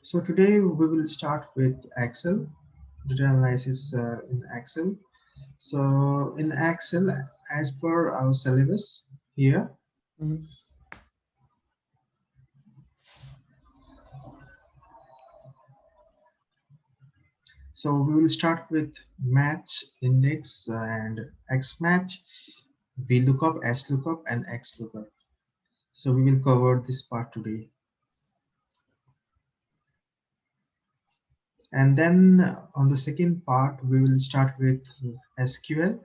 So today we will start with Excel, data analysis in Excel. So in Excel, as per our syllabus here, Mhm. so we will start with match, index, and XMatch, Vlookup, Slookup, and Xlookup. So we will cover this part today. And then on the second part, we will start with SQL,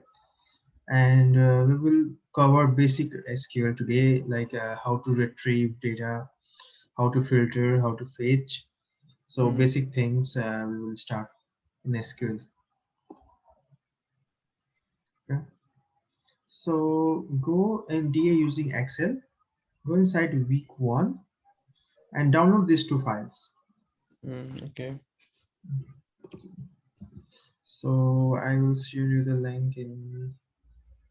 and we will cover basic SQL today, like how to retrieve data, how to filter, how to fetch. So Mhm. basic things we will start in SQL. Okay. So go and DA using Excel. Go inside week 1 and download these two files. Okay. So I will share you the link in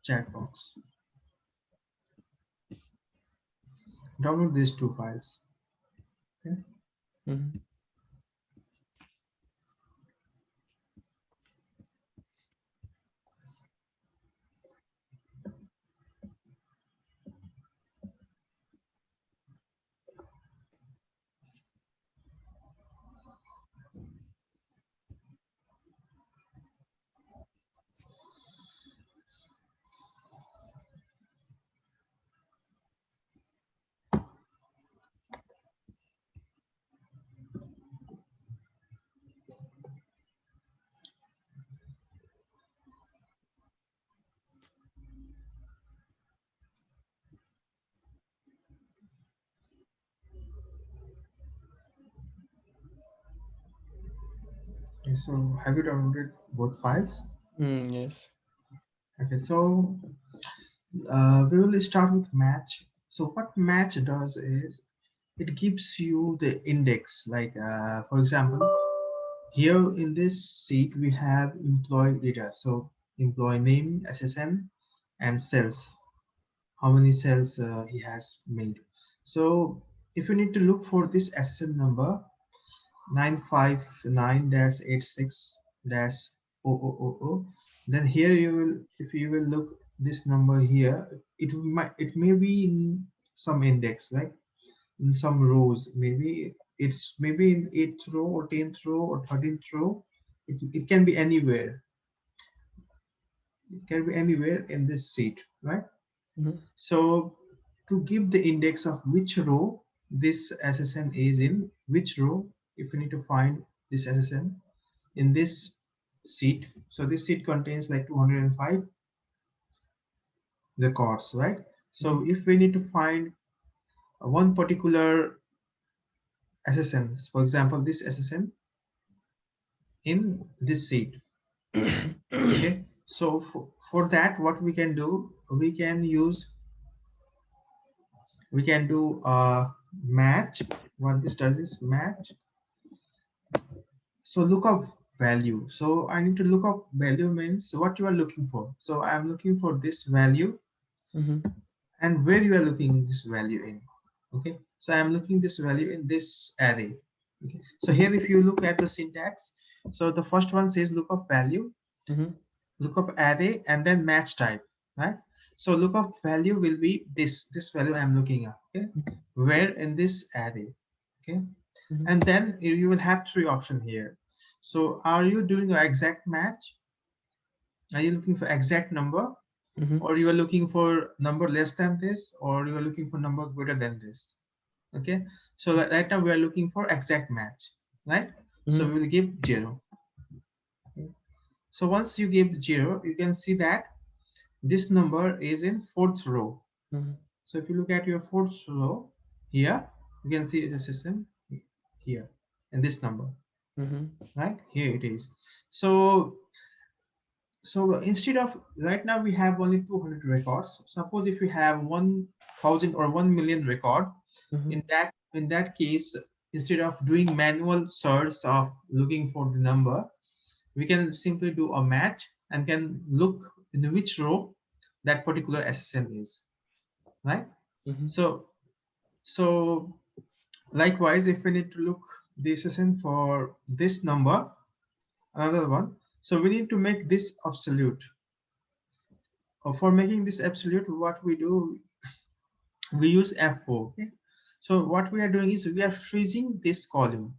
chat box. Download these two files. Okay. Mhm. Okay, so have you downloaded both files? Yes. Okay, so we will start with match. So what match does is it gives you the index. Like for example, here in this sheet we have employee data. So employee name, SSN, and cells. How many cells he has made. So if you need to look for this SSN number 959-86-0000, then here you will, if you will look this number here, it may be in some index, like in some rows, maybe it's maybe in 8th row or 10th row or 13th row. It can be anywhere. It can be anywhere in this sheet, right? Mhm. So to give the index of which row this SSN is in, which row, if you need to find this SSN in this sheet. So this sheet contains like 205 records, right? So Mhm. if we need to find one particular SSN, for example, this SSN in this sheet, okay? So for that, what we can do, we can do a match. What this does is match. So look up value. So I need to look up value means what you are looking for. So I'm looking for this value Mhm. and where you are looking this value in. Okay. So I'm looking this value in this array. Okay. So here, if you look at the syntax, so the first one says lookup value, Mhm. lookup array, and then match type, right? So lookup value will be this value I'm looking at. Okay. Where in this array. Okay. Mhm. And then you will have three options here. So are you doing an exact match? Are you looking for exact number, Mhm. or you are looking for number less than this, or you are looking for number greater than this? Okay. So right now we are looking for exact match, right? So Mhm. we will give 0. So once you give 0, you can see that this number is in fourth row. Mhm. So if you look at your fourth row here, you can see the system here and this number, Mhm. right here it is. So instead of, right now we have only 200 records. Suppose if we have 1,000 or 1,000,000 record, Mhm. in that case, instead of doing manual search of looking for the number, we can simply do a match and can look in which row that particular SSN is, right? Mhm. So likewise, if we need to look this is in for this number, another one. So we need to make this absolute. For making this absolute, what we do, we use F4. Okay. So what we are doing is we are freezing this column.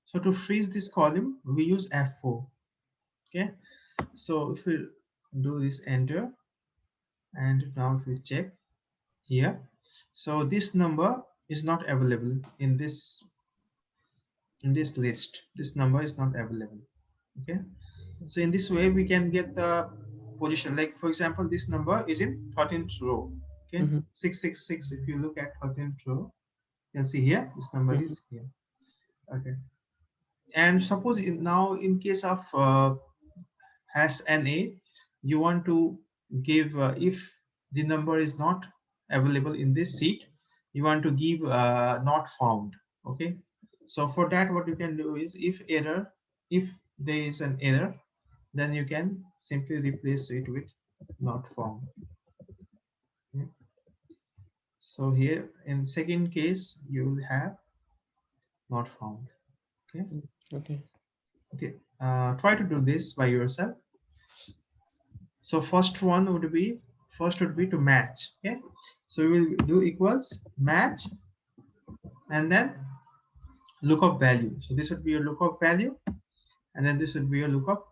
So to freeze this column, we use F4. Okay. So if we do this, enter, and now if we check here, so this number is not available in this list. This number is not available. Okay. So in this way, we can get the position. Like for example, this number is in 13th row. Okay, Mm-hmm. 666. If you look at 13th row, you can see here this number Mm-hmm. is here. Okay, and suppose now in case of hash NA, you want to give if the number is not available in this sheet, you want to give not found. Okay, so for that, what you can do is if there is an error, then you can simply replace it with not found. Okay. So here in second case, you will have not found. Okay. Okay. Okay. Try to do this by yourself. So first would be to match. Okay. So we will do equals match and then lookup value. So this would be your lookup value, and then this would be your lookup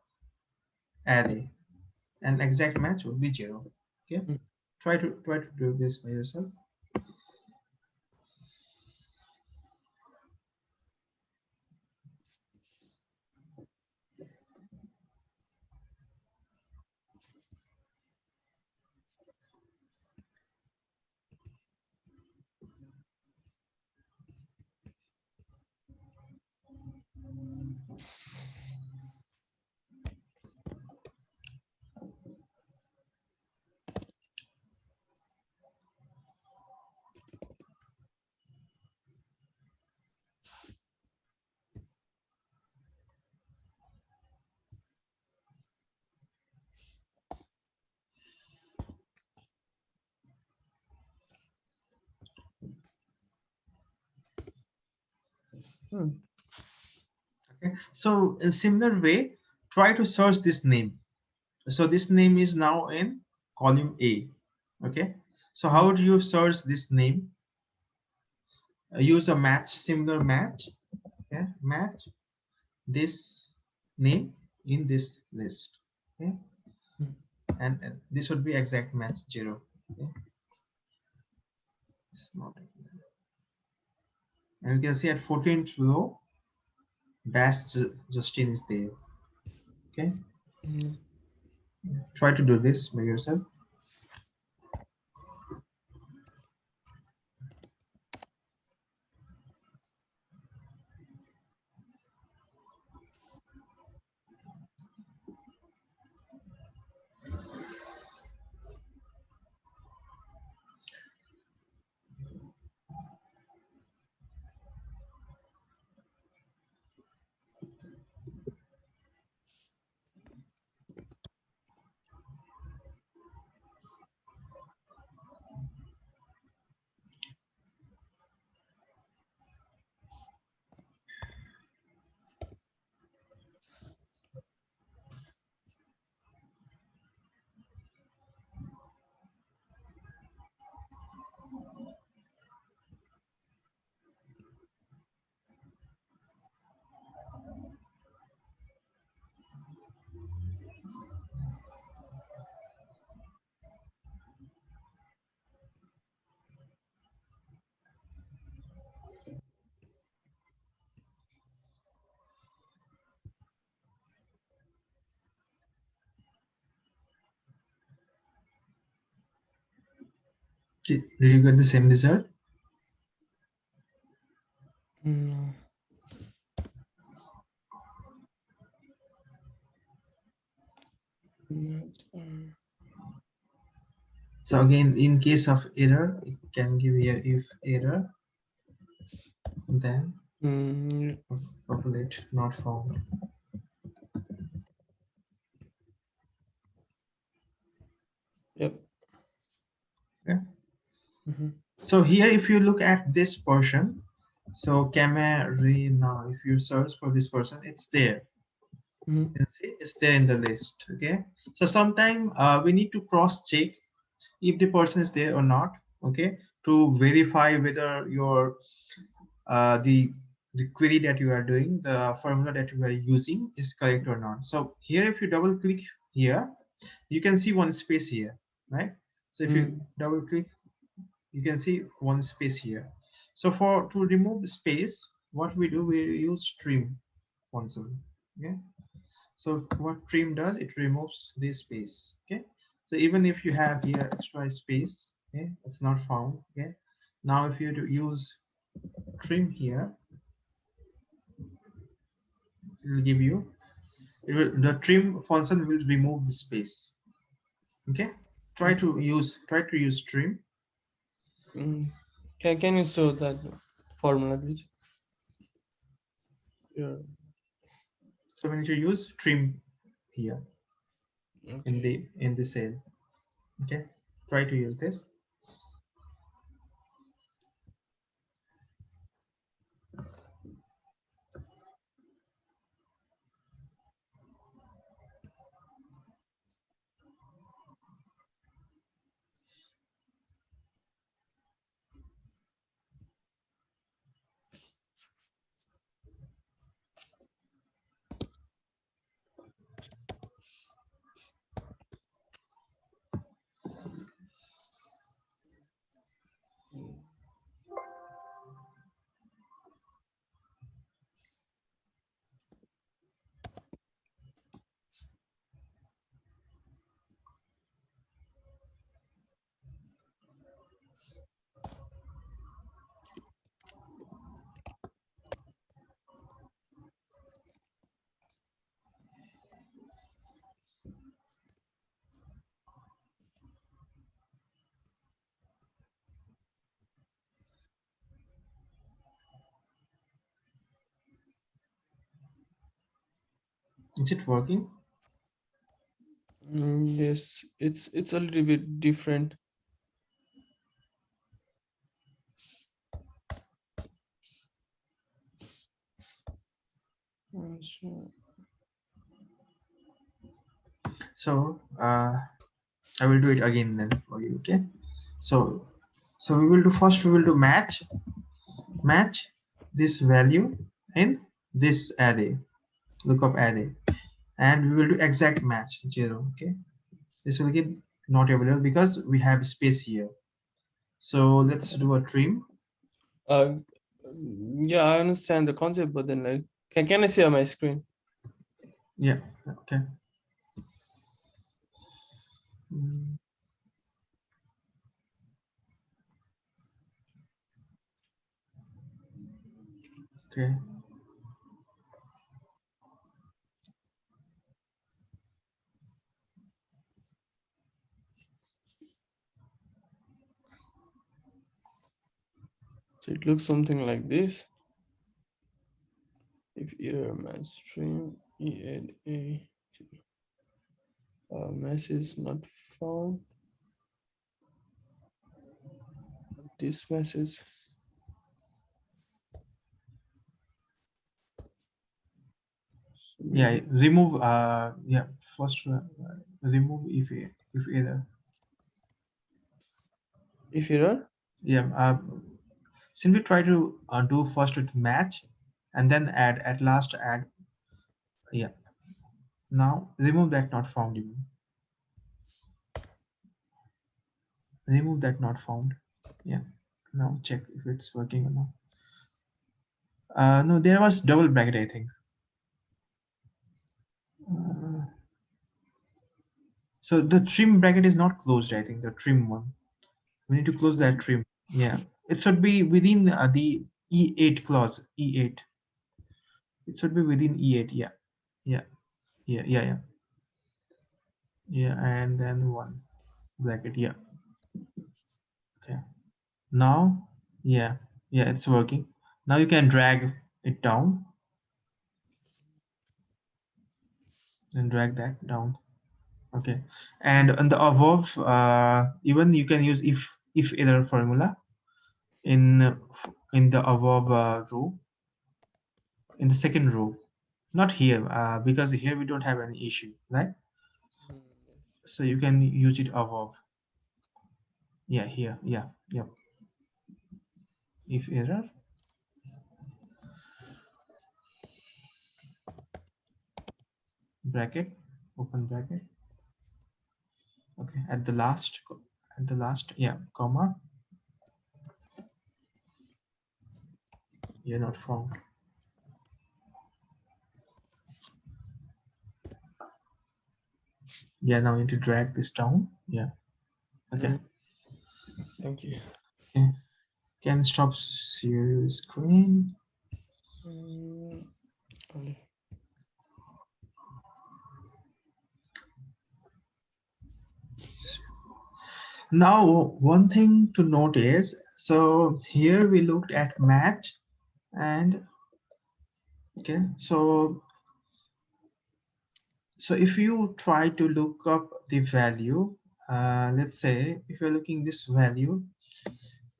array, and exact match would be 0. Okay. Mm. Try to do this by yourself. Hmm. Okay. So in similar way, try to search this name. So this name is now in column A. Okay. So Mm-hmm. how do you search this name? Use a match, similar match. Okay. Match this name in this list. Okay. And this would be exact match 0. Okay. It's not. And you can see at 14th row, Justin is there. Okay. Mm-hmm. Try to do this by yourself. Did you get the same result? No. So again, in case of error, it can give here if error, then Mm, populate not found. yep. Okay. Mm-hmm. So here, if you look at this portion, So Camarina, if you search for this person, it's there. Mm-hmm. You can see it's there in the list. Okay. So sometime we need to cross check if the person is there or not. Okay. To verify whether your uh, the the query that you are doing, the formula that you are using is correct or not. So here, if you double click here, you can see one space here, right? So if you double click, you can see one space here. So for to remove the space, what we do, we use trim function. Okay. So what trim does, it removes this space. Okay. So even if you have here extra space, okay, it's not found. Okay. Now if you to use trim here, it will give you, the trim function will remove the space. Okay. Try to use trim. Mm. Can you show that formula, please? Yeah. So we need to use trim here in Okay. the cell. Okay. Try to use this. Mm. Is it working? Yes, it's a little bit different. So, So I will do it again then for you. Okay. So we will do, first we will do match this value in this array, lookup array, and we will do exact match 0. Okay. This will give not available because we have space here. So let's do a trim. uh, yeah, I understand the concept, but then like, can I see on my screen? Yeah. Okay. Mm, okay. So it looks something like this. If error match string e add a message not found, this message. So Yeah. maybe Remove. Yeah. First, remove if either. if error. Yeah. Simply try to do first with match, and then add at last add. Yeah. Now remove that not found even. Remove that not found. Yeah. Now check if it's working or not. No, there was double bracket, I think. Uh, so the trim bracket is not closed, I think, the trim one. We need to close that trim. Yeah. It should be within the E8 clause. E8. It should be within E8. Yeah. Yeah. Yeah. Yeah. Yeah. Yeah. And then one bracket. Yeah. Okay. Now, yeah. Yeah, it's working. Now you can drag it down and drag that down. Okay. And on the above, even you can use if error formula in in the above row, in the second row, not here, because here we don't have any issue, right? So you can use it above. Yeah, here. Yeah, yep. If error, bracket, open bracket. Okay, at the last, yeah, comma. You're not found. Yeah, now you need to drag this down. Yeah. Okay. Thank you. Okay. Can stop your screen. Okay. Now, one thing to note is, so here we looked at match, and okay, so if you try to look up the value, let's say if you're looking this value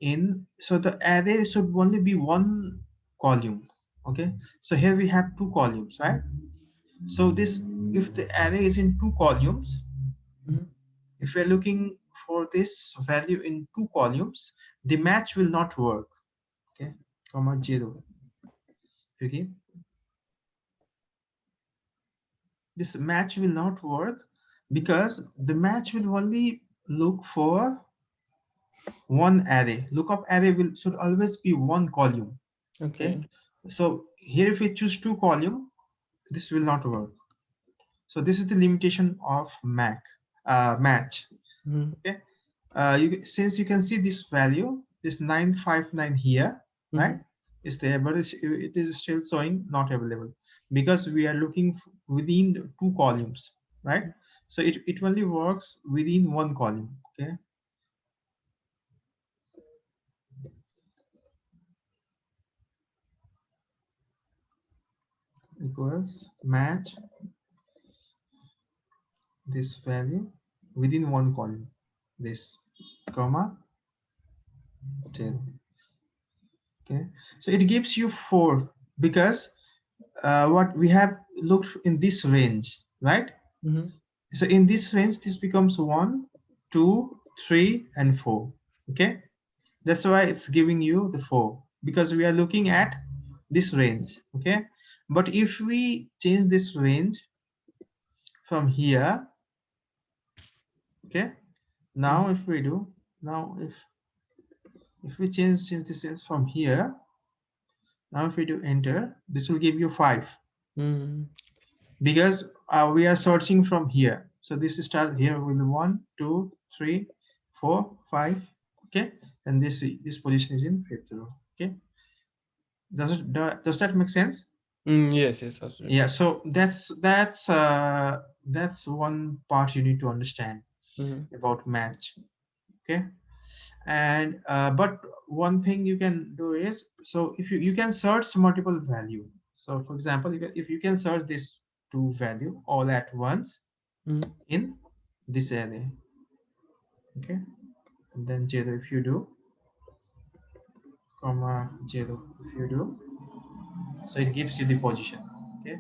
in, so the array should only be one column. Okay, so here we have two columns, right? So this, if the array is in two columns, if we're looking for this value in two columns, the match will not work. Okay, comma 0. Okay, this match will not work because the match will only look for one array. Lookup array should always be one column. Okay, so here if we choose two column, this will not work. So this is the limitation of match. Okay, since you can see this value, this 959 here, right, is there, but it is still showing not available because we are looking within two columns, right? So it only works within one column. Okay, equals match this value within one column, this comma 10. Okay, so it gives you 4 because what we have looked in this range, right? So in this range, this becomes 1, 2, 3, and 4. Okay, that's why it's giving you the 4 because we are looking at this range. Okay, but if we change this range from here, okay, now if we do, now if we change this range from here, now if we do enter, this will give you 5 because we are searching from here. So this starts here with 1, 2, 3, 4, 5. Okay, and this position is in 5th row. Okay, does that make sense? Yes, absolutely. Yeah, so that's one part you need to understand about match. Okay, and but one thing you can do is, so if you can search multiple value. So for example, if you can search this two value all at once in this array. Okay, and then 0 if you do, comma 0 if you do, so it gives you the position. Okay,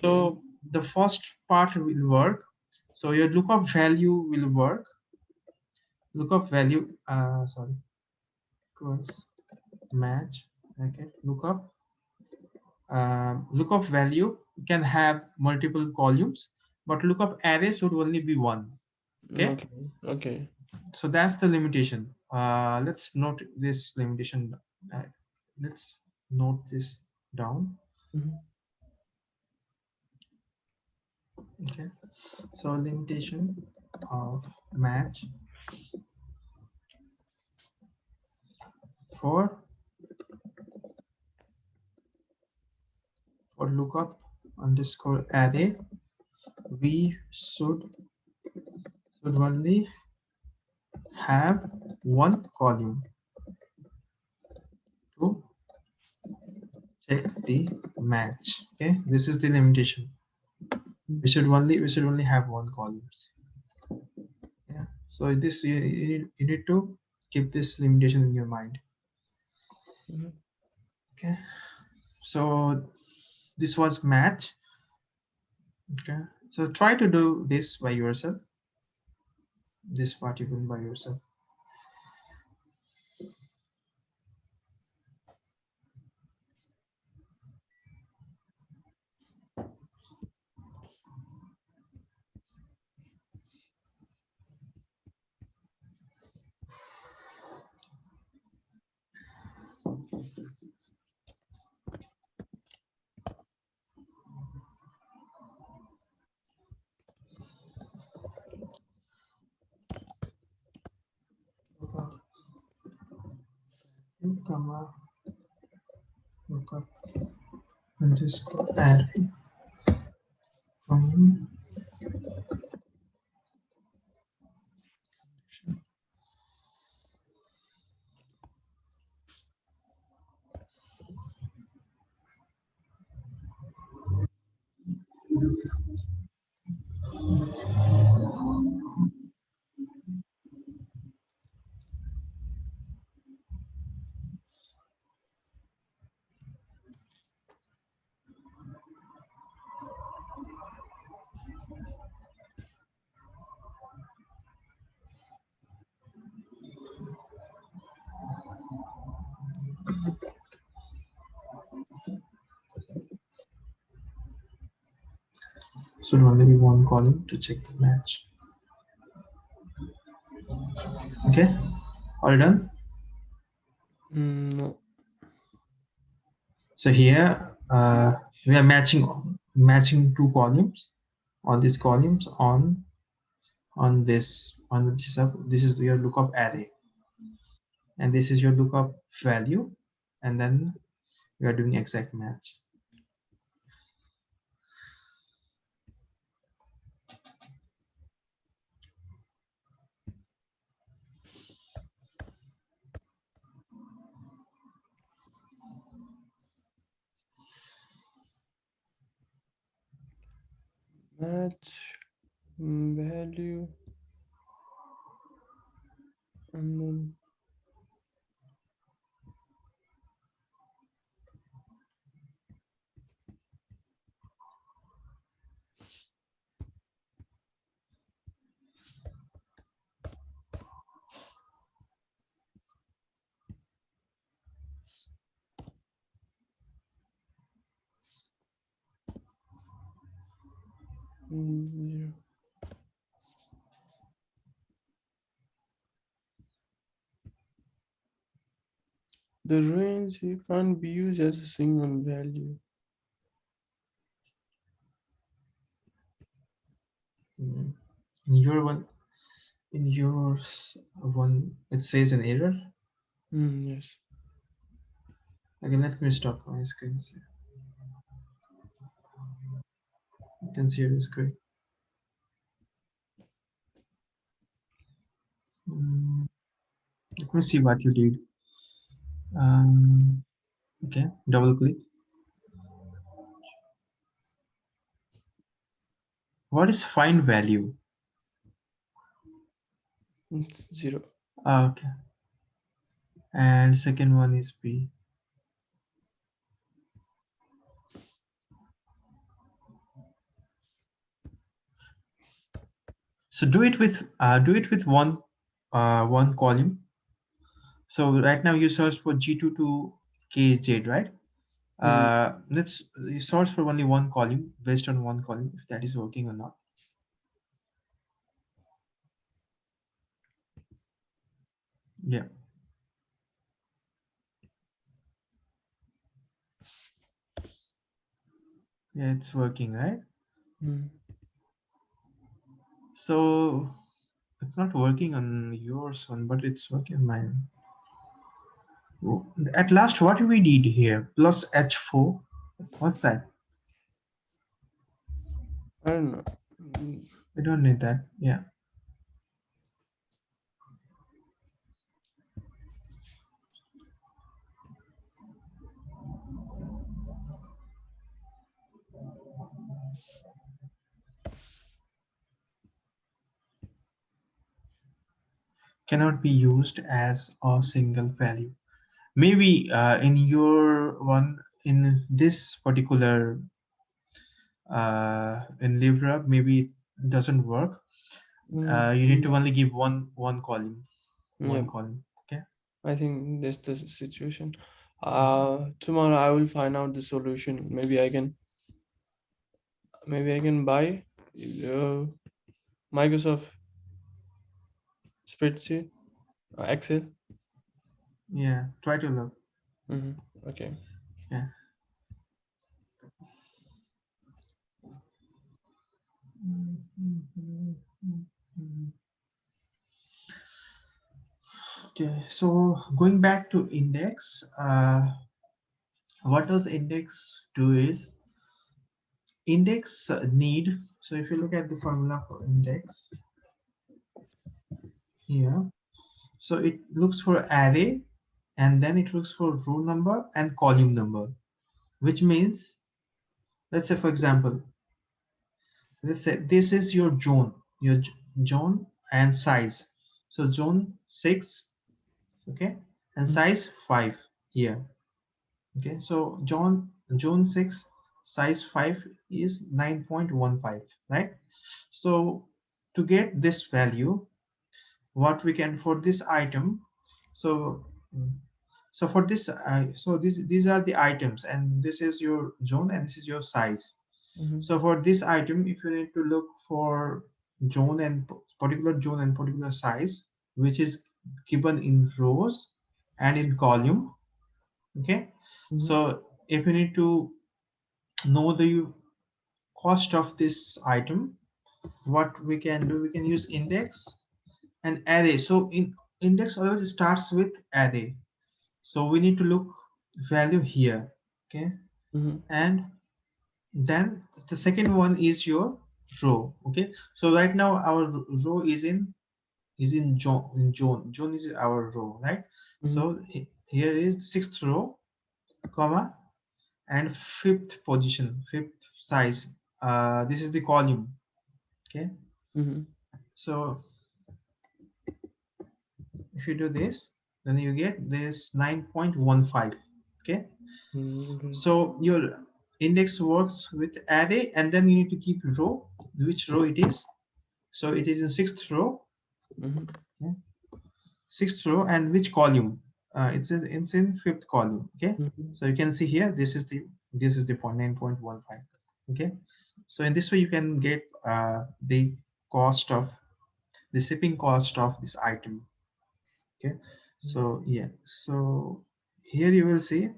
so the first part will work. So your lookup value will work. Lookup value, sorry, equals match. Okay, lookup. Lookup value can have multiple columns, but lookup array should only be one. Okay. So that's the limitation. Let's note this limitation. Let's note this down. Okay, so limitation of match for lookup underscore array, we should only have one column to check the match. Okay, this is the limitation. We should only have one columns. Yeah, so this you need to keep this limitation in your mind. Mhm. Okay, so this was match. Okay, so try to do this by yourself. This part you can by yourself. Comma lookup underscore add from. Should only be one column to check the match. Okay, all done. No. So here we are matching two columns on these columns this is your lookup array, and this is your lookup value, and then we are doing exact match. Match value and then zero. The range can't be used as a single value. Mm. In your one, it says an error. Yes. Okay, let me stop my screen. You can see the screen. Let me see what you did. Okay, double click. What is find value? It's zero. Okay, and second one is B. So do it with one column. So right now you search for G2 to KZ, right? Let's you search for only one column based on one column if that is working or not. Yeah, yeah, it's working, right? So it's not working on yours one, but it's working on mine. At last, what we did here? Plus H4. What's that? I don't know. We don't need that. Yeah. Cannot be used as a single value. maybe in your one, in this particular in Libra, maybe it doesn't work. You need to only give one column, Yeah, okay. I think that's the situation. Tomorrow I will find out the solution. Maybe I can buy Microsoft spreadsheet, Excel. Yeah, try to look. Okay. Yeah. Okay, so going back to index, what does index do is index need. So if you look at the formula for index here, so it looks for array, and then it looks for row number and column number, which means, let's say for example, let's say this is your zone, zone and size. So zone 6, okay, and size 5 here. Okay, so zone 6 size 5 is 9.15, right? So to get this value, what we can for this item, so so for this so these are the items, and this is your zone and this is your size. So for this item, if you need to look for zone and particular zone and particular size, which is given in rows and in column, okay. So if you need to know the cost of this item, what we can do, we can use index and array. So in index always starts with array, so we need to look value here, okay. And then the second one is your row, okay. So right now our row is in zone is our row, right? So here is sixth row, comma, and fifth position, fifth size, this is the column, okay. So if you do this, then you get this 9.15, okay. So your index works with array, and then you need to keep row, which row it is. So it is in sixth row, okay? Sixth row, and which column, it's in fifth column, okay. So you can see here, this is the point 9.15, okay. So in this way you can get the cost of the shipping cost of this item, okay. So yeah, so here you will see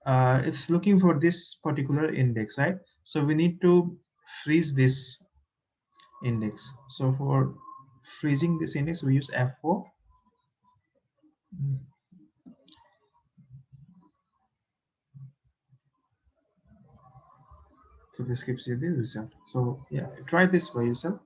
it's looking for this particular index, right? So we need to freeze this index. So for freezing this index, we use F4. So this gives you the result. So yeah, try this by yourself.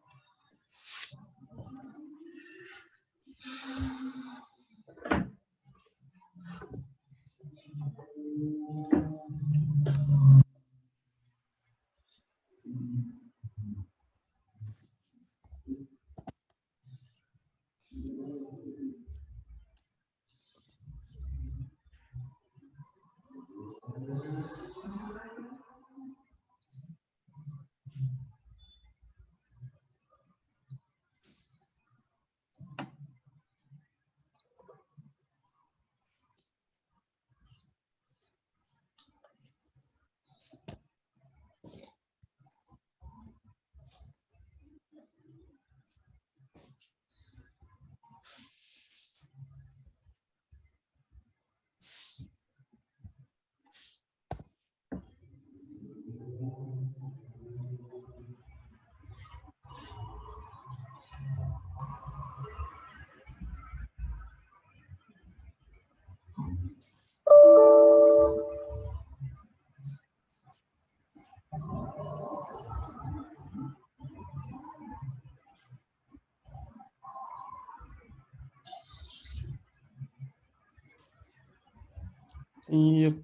Yep,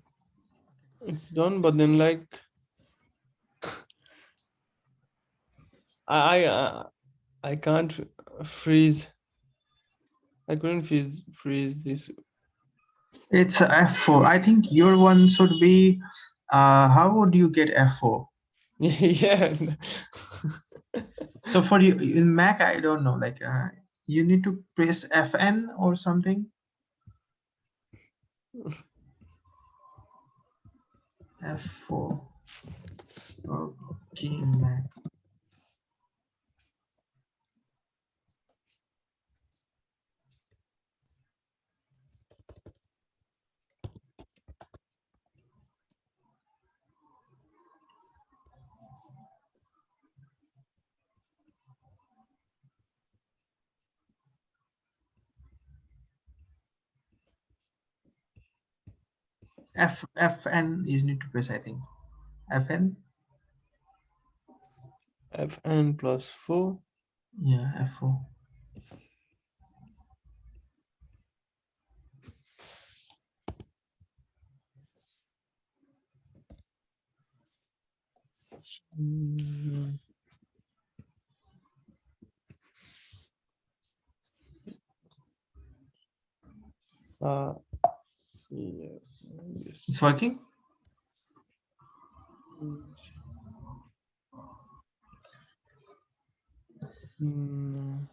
it's done. But then, like, I can't freeze. I couldn't freeze this. It's F4. I think your one should be. How would you get F4? Yeah. So for you in Mac, I don't know. Like you need to press FN or something. F4. Okay, Mac. FN you need to press. I think FN. Fn plus 4. Yeah, F4. Mm, uh, yeah. It's working. Mm,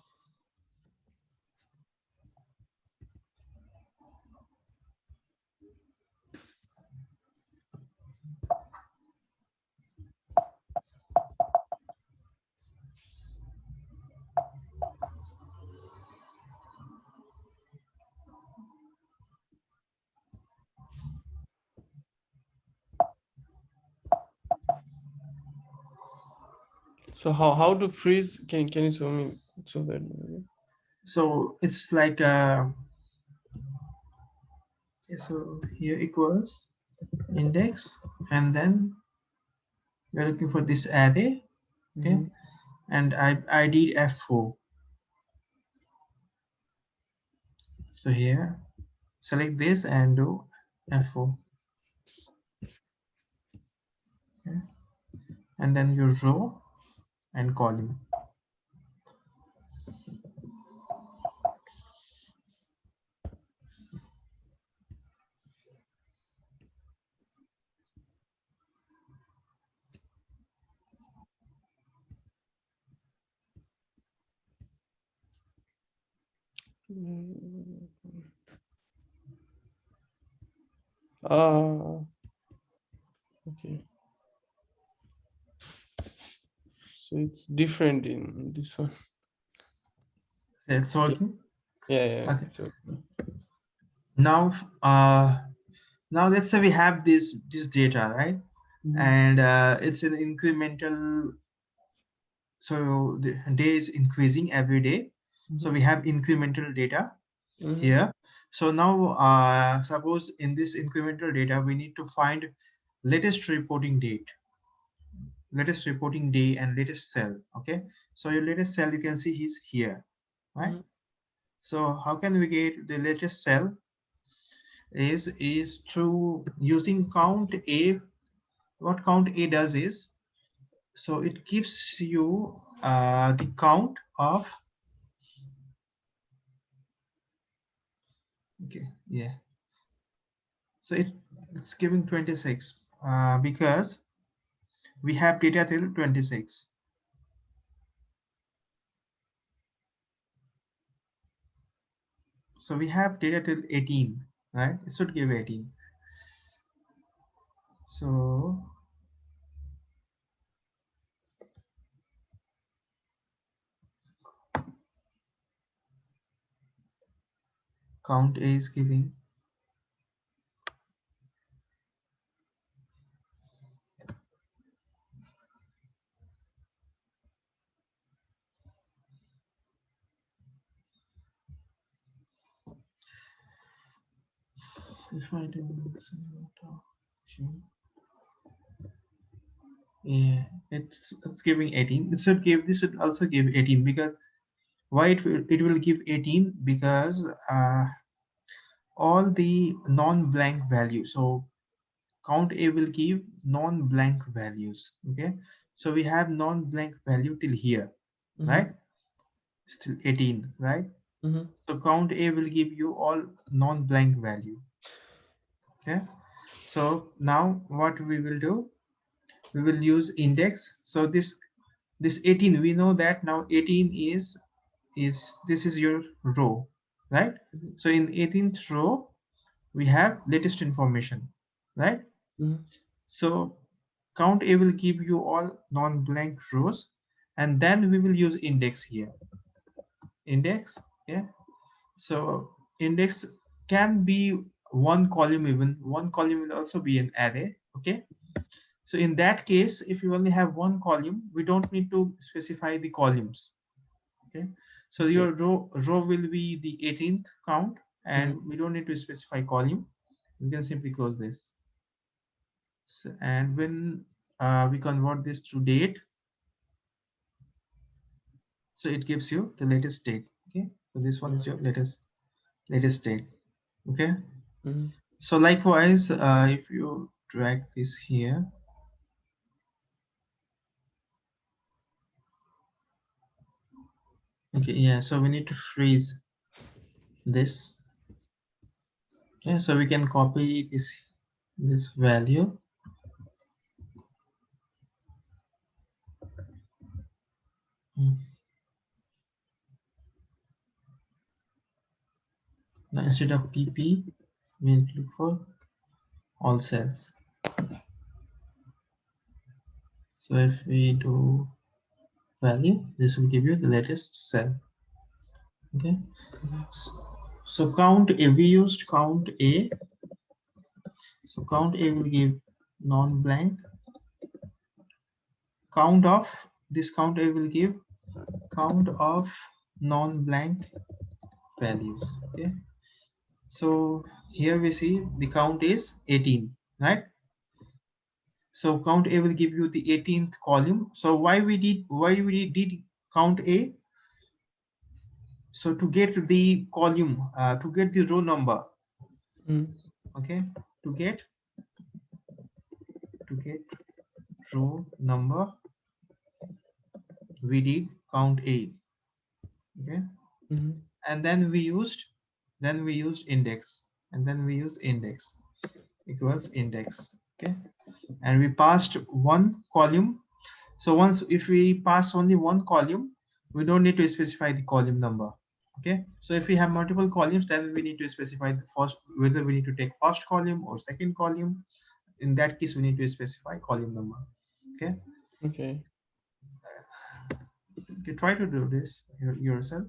So how to freeze? Can you show me so that? So it's like so here equals index, and then we're looking for this array. Okay, Mhm. and I did F4. So here select this and do F4. Okay. And then your row and column. Mm. Ah, okay. So it's different in this one. It's Yeah, working. yeah. Okay. So Now now let's say we have this data, right? Mhm. And it's an incremental, so the day is increasing every day. So Mhm. we have incremental data Mhm. here. So now suppose in this incremental data we need to find latest reporting date, latest reporting day, and latest cell. Okay, so your latest cell, you can see he's here, right? Mhm. So how can we get the latest cell? Is to using count A. What count A does is, so it gives you the count of, okay, yeah, so it's giving 26 because we have data till 26. So we have data till 18, right? It should give 18. So count A is giving, if I do, yeah, it's giving 18. It should give, this should also give 18, because why it will give 18? Because all the non-blank values, so count A will give non-blank values. Okay, so we have non-blank value till here, right? Mhm. Still 18, right? Mhm. So count A will give you all non-blank value. Okay, so now what we will do, we will use index. So this 18, we know that now 18 is this is your row, right? Mhm. So in 18th row we have latest information, right? Mhm. So count A will give you all non-blank rows, and then we will use index here. Index, yeah. So index can be one column, even one column will also be an array. Okay. So in that case, if you only have one column, we don't need to specify the columns. Okay. So Okay. your row will be the 18th count, and Mhm. we don't need to specify column. We can simply close this. So, and when we convert this to date, so it gives you the latest date. Okay. So this one is your latest date. Okay. Mhm. So likewise, if you drag this here, okay, yeah, so we need to freeze this. Yeah, so we can copy this value. Hmm. Now instead of pp, we need to look for all cells. So if we do value, this will give you the latest cell. Okay. Mhm. So, so count A, we used count A. So count A will give non-blank. Count of this count A will give count of non-blank values. Okay. So here we see the count is 18, right? So count A will give you the 18th column. So why we did count A? So to get the column, to get the row number, Mhm. okay, to get row number, we did count A, okay, Mhm. and then we used index, and then we use index equals index, okay, and we passed one column. So once if we pass only one column, we don't need to specify the column number. Okay. So if we have multiple columns, then we need to specify the first, whether we need to take first column or second column. In that case, we need to specify column number. Okay. Okay. You try to do this yourself.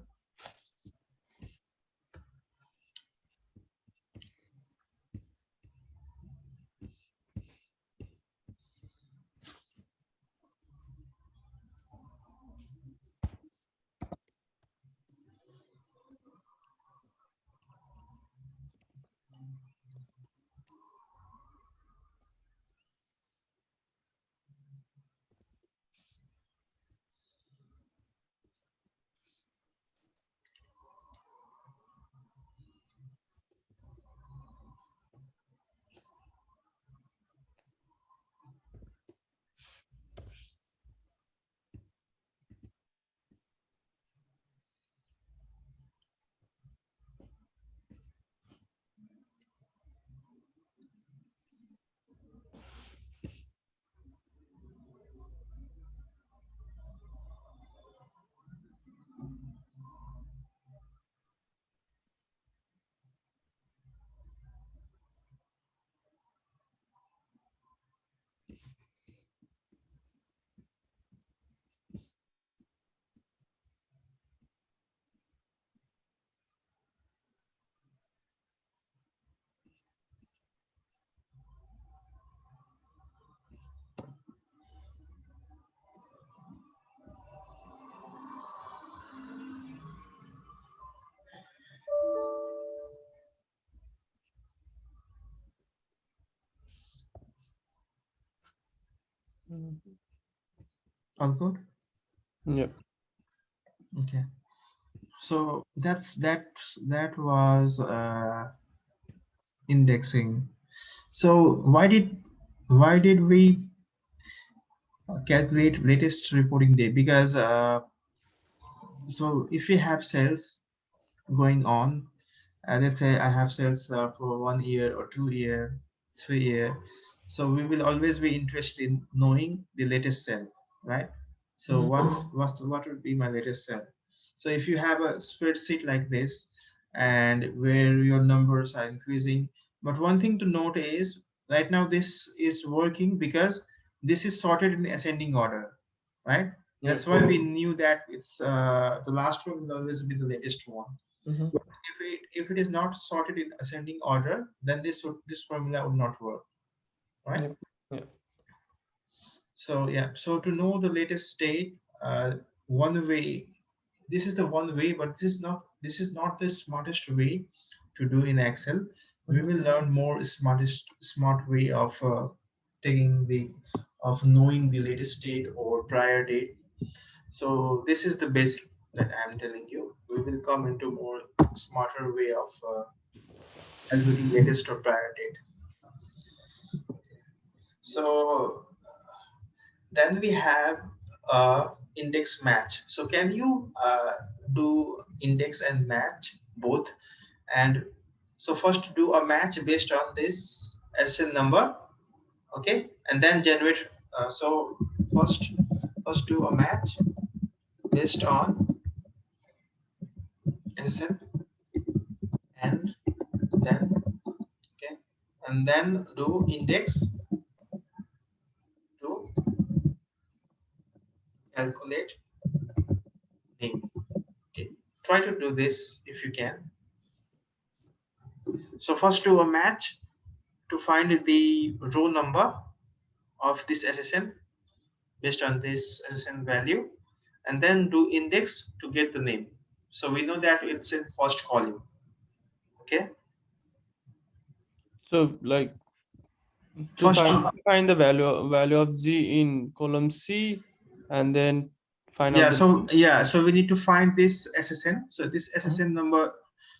Mhm. All good. Yeah. Okay. So that was indexing. So why did we calculate latest reporting date? Because so if we have cells going on, let's say I have cells for 1 year or 2 year, So yeah, so we will always be interested in knowing the latest cell, right? So Mhm. what would be my latest cell? So if you have a spreadsheet like this, and where your numbers are increasing, but one thing to note is right now this is working because this is sorted in ascending order, right? Yeah. That's why we knew that it's the last one will always be the latest one. Mhm. If it is not sorted in ascending order, then this formula would not work, right? Yep. Yeah. So yeah, so to know the latest state, one way, this is the one way, but this is not the smartest way to do in Excel. We Mhm. will learn more smart way of taking the of knowing the latest state or prior date. So this is the basic that I'm telling you. We will come into more smarter way of calculating latest or prior date. So then we have index match. So can you do index and match both? And so first do a match based on this SN number, okay, and then generate. So first do a match based on SN, and then okay, and then do index to calculate name. Okay, try to do this if you can. So first do a match to find the row number of this SSN based on this SSN value, and then do index to get the name. So we know that it's in first column. Okay. So like to First, find the value of Z in column C, and then find out yeah. the. So we need to find this SSN. So this Mhm. SSN number.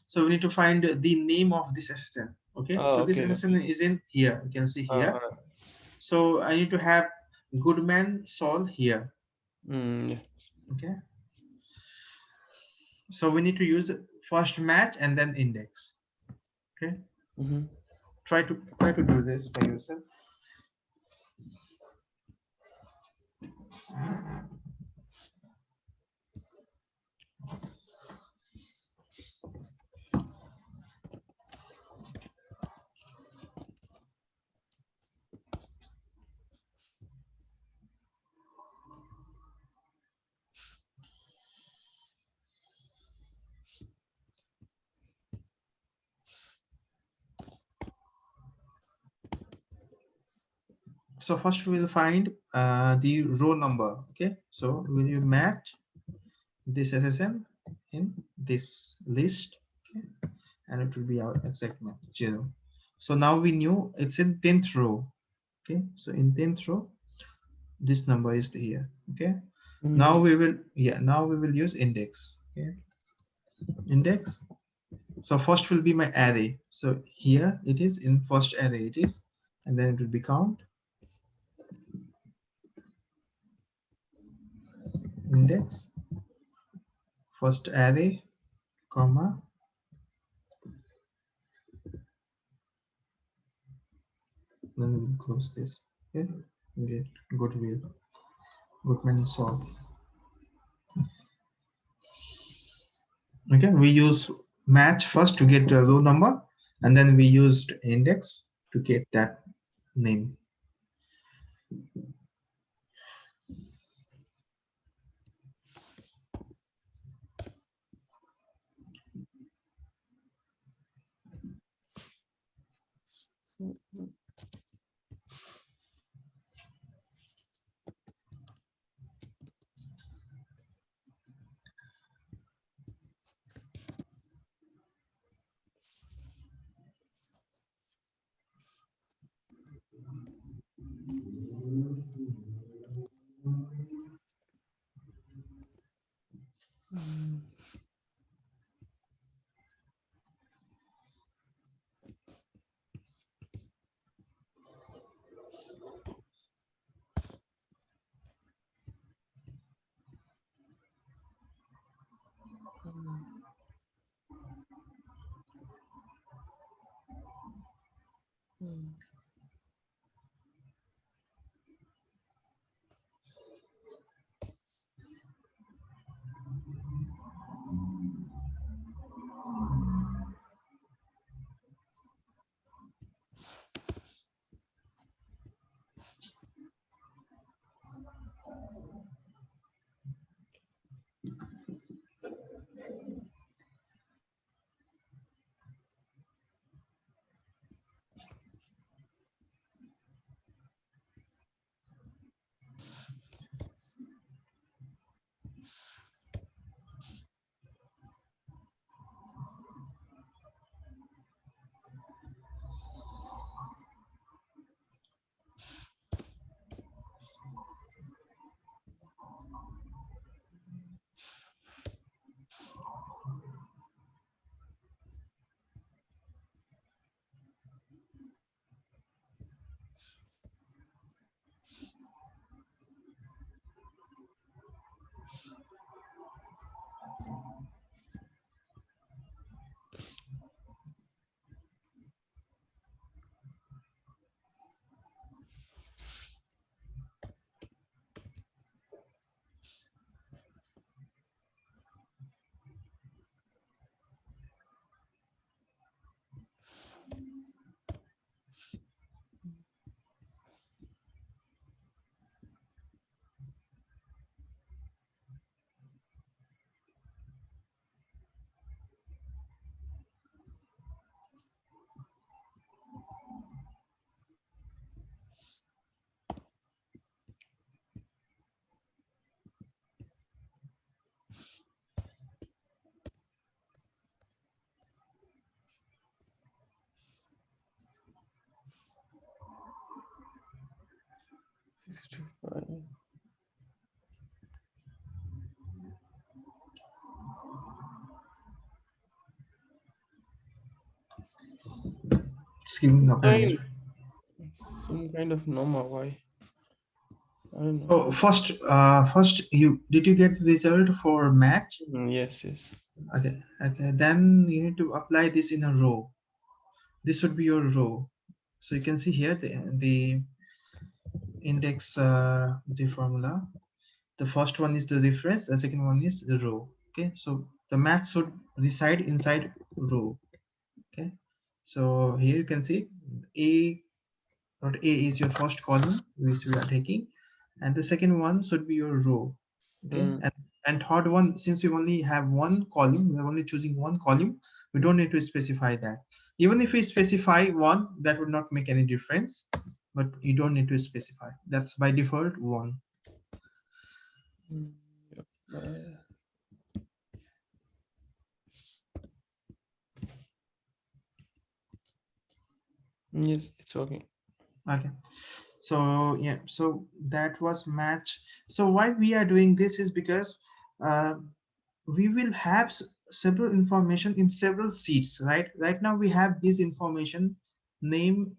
So we need to find the name of this SSN. Okay. Oh, So this okay. SSN is in here. You can see here. Uh, So I need to have Goodman Sol here. yeah. Okay. So we need to use first match and then index. Okay. Mhm. Try to do this by yourself. So first we will find the row number. Okay, so we will match this SSN in this list, okay, and it will be our exact match 0. So now we knew it's in 10th row. Okay, so in 10th row this number is here. Okay, Mhm. now we will use index. Okay, index. So first will be my array. So here it is in first array it is, and then it will be count index first array comma, then we will close this. Okay, get goodwill, Goodman Sol. Okay, we use match first to get the row number, and then we used index to get that name. Mhm. Mhm. 65. It's giving up error. Some kind of number. Why? I don't know. So first you did you get the result for match? Yes, yes. Okay, okay. Then you need to apply this in a row. This would be your row. So you can see here the index, the formula. The first one is the reference, the second one is the row. Okay, so the match should reside inside row. Okay, so here you can see a dot a is your first column which we are taking, and the second one should be your row. Okay, and third one, since we only have one column, we are only choosing one column, we don't need to specify that. Even if we specify one, that would not make any difference, but you don't need to specify. That's by default one. Yep. Yes, it's working. Okay, so yeah, so that was match. So why we are doing this is because uh, we will have several information in several seats, right now we have this information, name,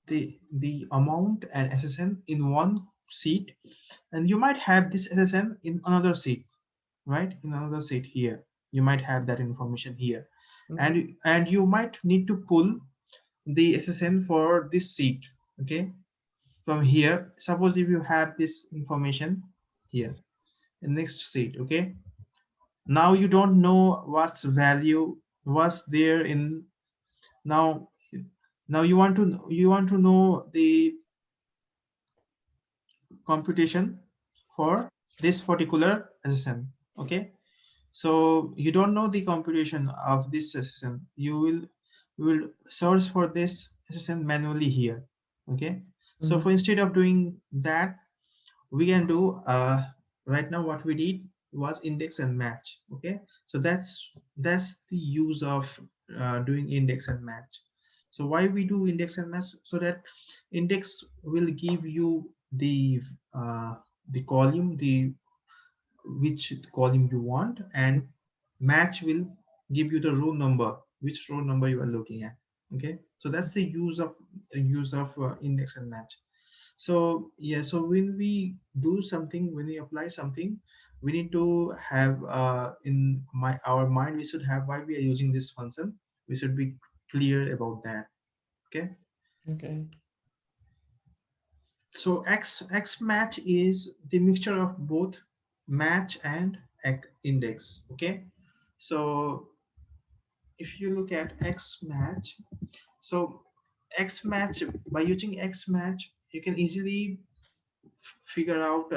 the amount and ssn in one seat, and you might have this ssn in another seat, right, in another seat here you might have that information here, and you might need to pull the ssn for this seat. Okay, from here, suppose if you have this information here in next seat. Okay, now you don't know what's value was there in, now you want to know the computation for this particular ssn. Okay, so you don't know the computation of this ssn, you will search for this ssn manually here. Okay, so for instead of doing that, we can do right now what we did was index and match. Okay, so that's the use of doing index and match. So why we do index and match? So that index will give you uh, the column, the which column you want, and match will give you the row number, which row number you are looking at. Okay, so that's the use of index and match. So yeah, so when we do something, when we apply something, we need to have in our mind, we should have why we are using this function. We should be clear about that. Okay, Okay. so x match is the mixture of both match and index. Okay, so if you look at x match, so x match, by using x match you can easily figure out,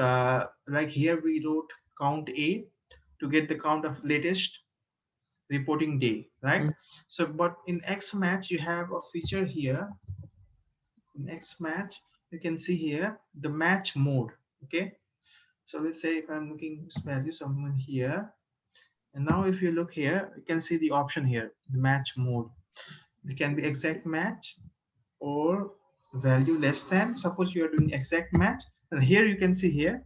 like here we wrote count a to get the count of latest reporting day, right? So but in x match you have a feature here. In x match you can see here the match mode. Okay, so let's say if I'm looking this value someone here, and now if you look here you can see the option here, the match mode. It can be exact match or value less than. Suppose you are doing exact match, and here you can see here,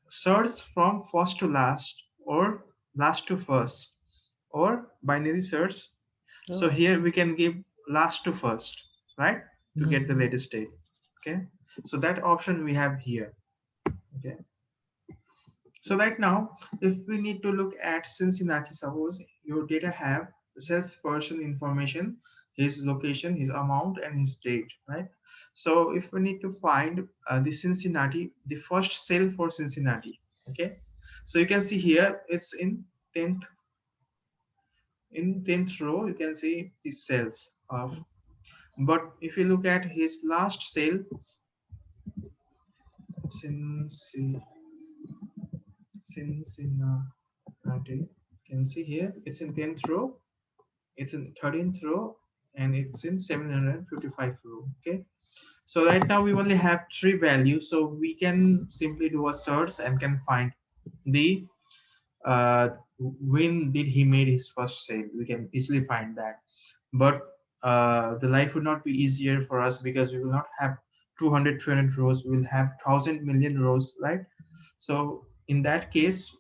search from first to last or last to first or binary search. So here we can give last to first, right, to get the latest state. Okay, so that option we have here. Okay, so right now if we need to look at Cincinnati, suppose your data have the salesperson information, his location, his amount, and his date, right? So if we need to find the Cincinnati, the first sale for Cincinnati. Okay, so you can see here it's in 10th, in 10th row you can see the sales of, but if you look at his last sale, Cincinnati, you can see here it's in 10th row, it's in 13th row, and it's in 755 row. Okay, so right now we only have three values, so we can simply do a search and can find the when did he made his first sale. We can easily find that, but the life would not be easier for us because we will not have 200 300 rows, we will have 1000 million rows, right? So in that case,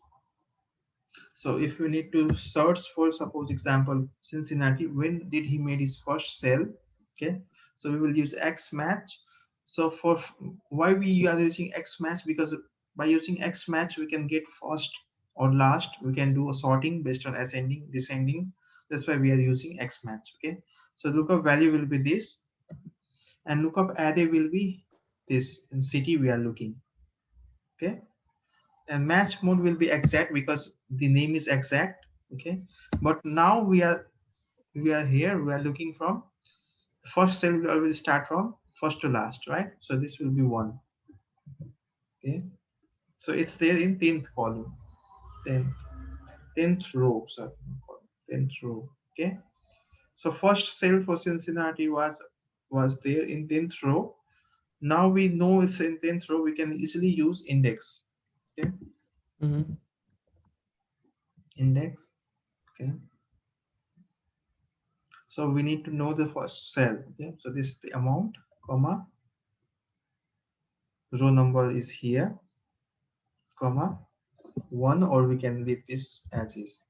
so if we need to search for, suppose example, Cincinnati, when did he made his first sale? Okay, so we will use XMatch. So for why we are using XMatch, because by using XMatch we can get first or last, we can do a sorting based on ascending descending. That's why we are using XMatch. Okay, so lookup value will be this, and lookup array will be this in city we are looking. Okay, and match mode will be exact because the name is exact. Okay, but now we are here, we are looking from first cell, will always start from first to last, right? So this will be 1. Okay, so it's there in 10th column, 10th, 10th row, sorry, 10th row. Okay, so first cell for Cincinnati was there in 10th row. Now we know it's in 10th row, we can easily use index. Okay, Mm-hmm. index. Okay, so we need to know the first cell. Okay, so this is the amount, comma, row number is here, comma, 1, or we can leave this as is.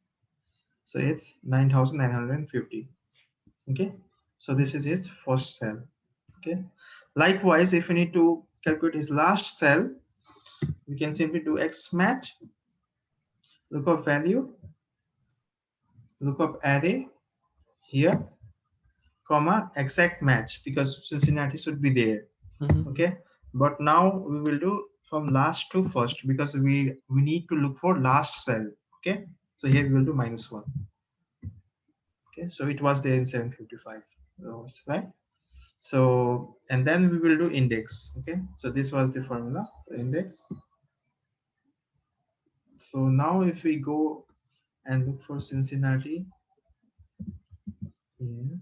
So it's 9950. Okay, so this is his first cell. Okay, likewise, if we need to calculate his last cell, we can simply do XMatch, lookup value, lookup array here, comma, exact match, because Cincinnati should be there. Mm-hmm. Okay, but now we will do from last to first, because we need to look for last cell. Okay, so here we will do -1. Okay, so it was there in 755 rows, right? So, and then we will do index. Okay, so this was the formula for index. So now if we go and look for Cincinnati, yeah,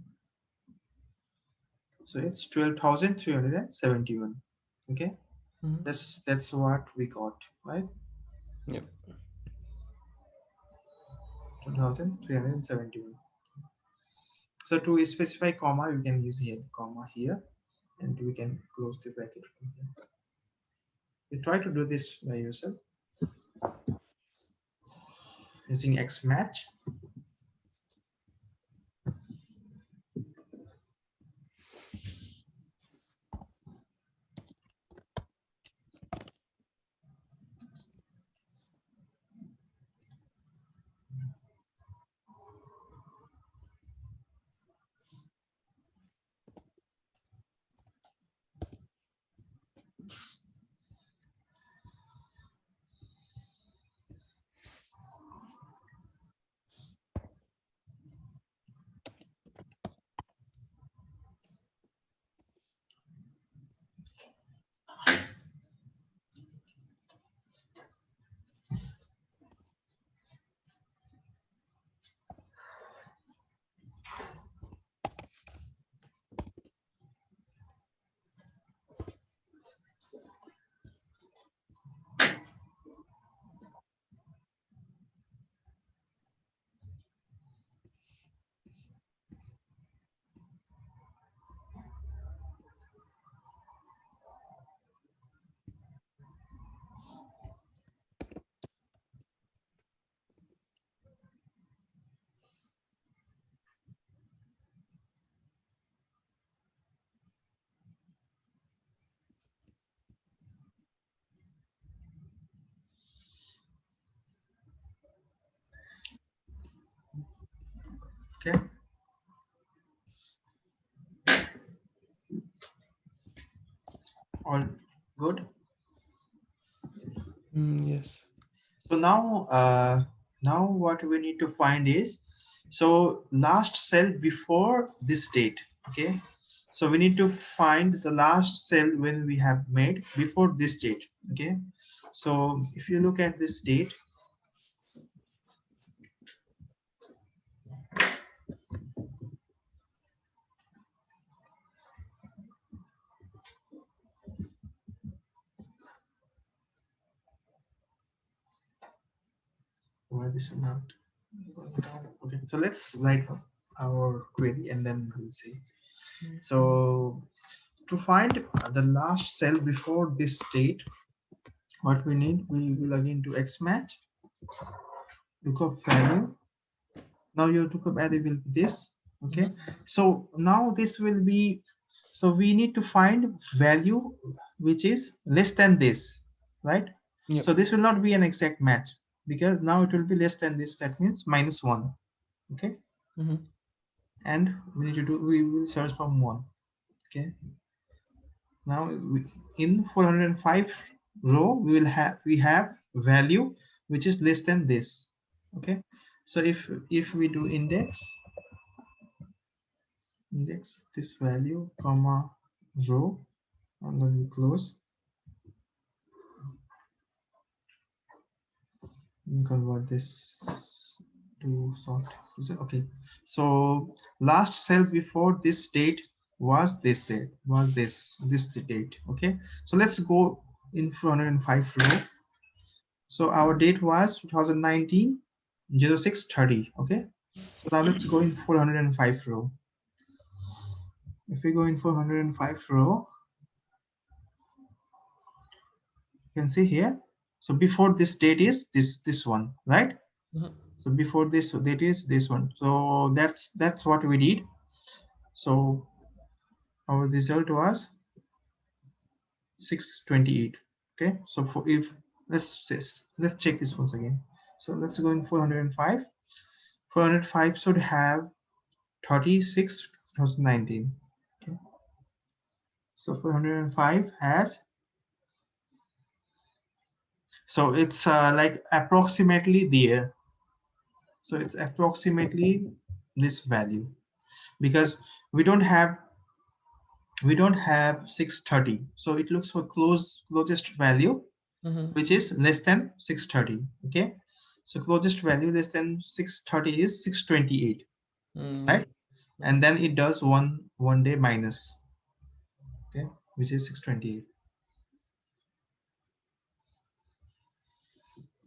so it's 12,371. Okay, Mm-hmm. that's what we got, right? Yep. 12,371. So to specify comma, you can use here the comma here, and we can close the bracket from here. You try to do this by yourself using XMatch. Okay, all good. Yes. So now what we need to find is, so last cell before this date. Okay, so we need to find the last cell when we have made before this date. Okay, so if you look at this date, why this is not going down? Okay, so let's write our query and then we'll see. So to find the last cell before this state, what we need, we will again do XMatch, lookup value. Now your lookup array will be this. Okay, so now this will be, so we need to find value which is less than this, right? Yep. So this will not be an exact match because now it will be less than this, that means -1. Okay, and we need to do, we will search for 1. Okay, now in 405 row we have value which is less than this. Okay, so if we do index this value comma row, and then we close and convert this to sort. Okay, so last cell before this date was this date, was this date. Okay, so let's go in 405 row. So our date was 2019 0630. Okay, so now let's go in 405 row. If we go in 405 row, you can see here, so before this date is this one, right? So before this date is this one, so that's what we did. So our result was 628. Okay, so for if let's check this once again. So let's go in 405. 405 should have 36 2019. Okay, so 405 has, so it's like approximately there, so it's approximately this value, because we don't have 630, so it looks for closest value which is less than 630. Okay, so closest value less than 630 is 628, right? And then it does one day minus, okay, which is 628.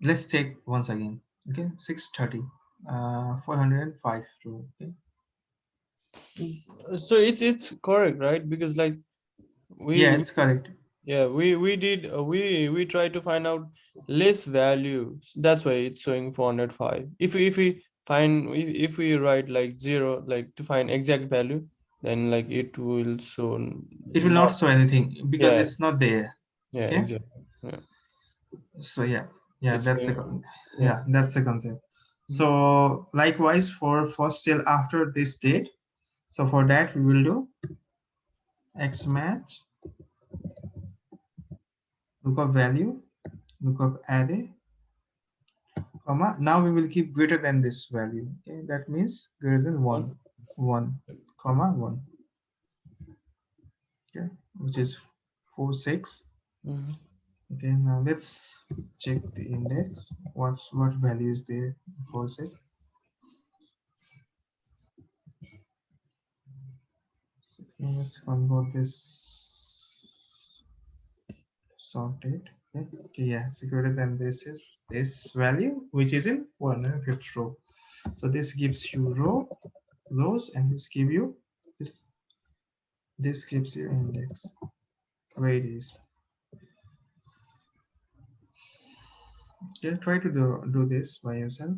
Let's check once again. Okay, 630 405 row. Okay, So it's correct, right? Because like yeah, it's correct. yeah, we did we tried to find out less value. That's why it's showing 405. If we find, if we write like 0, like to find exact value, then like it will show It will not not. show anything because Yeah, it's not there. yeah, Okay, exactly. Yeah, so yeah, it's that's the showing, yeah. yeah, that's the concept. So likewise for first cell after this date, so for that we will do XMatch lookup value, lookup array, comma, now we will keep greater than this value. Okay, that means greater than 1 comma 1. Okay, which is 46. Okay, now let's check the index. What value is there? 46. Now let's convert this sorted. Okay, yeah, so greater than this is this value, which is in 105th row. So this gives you rows, and this give you this. This gives you index where it is. Okay, try to do this by yourself.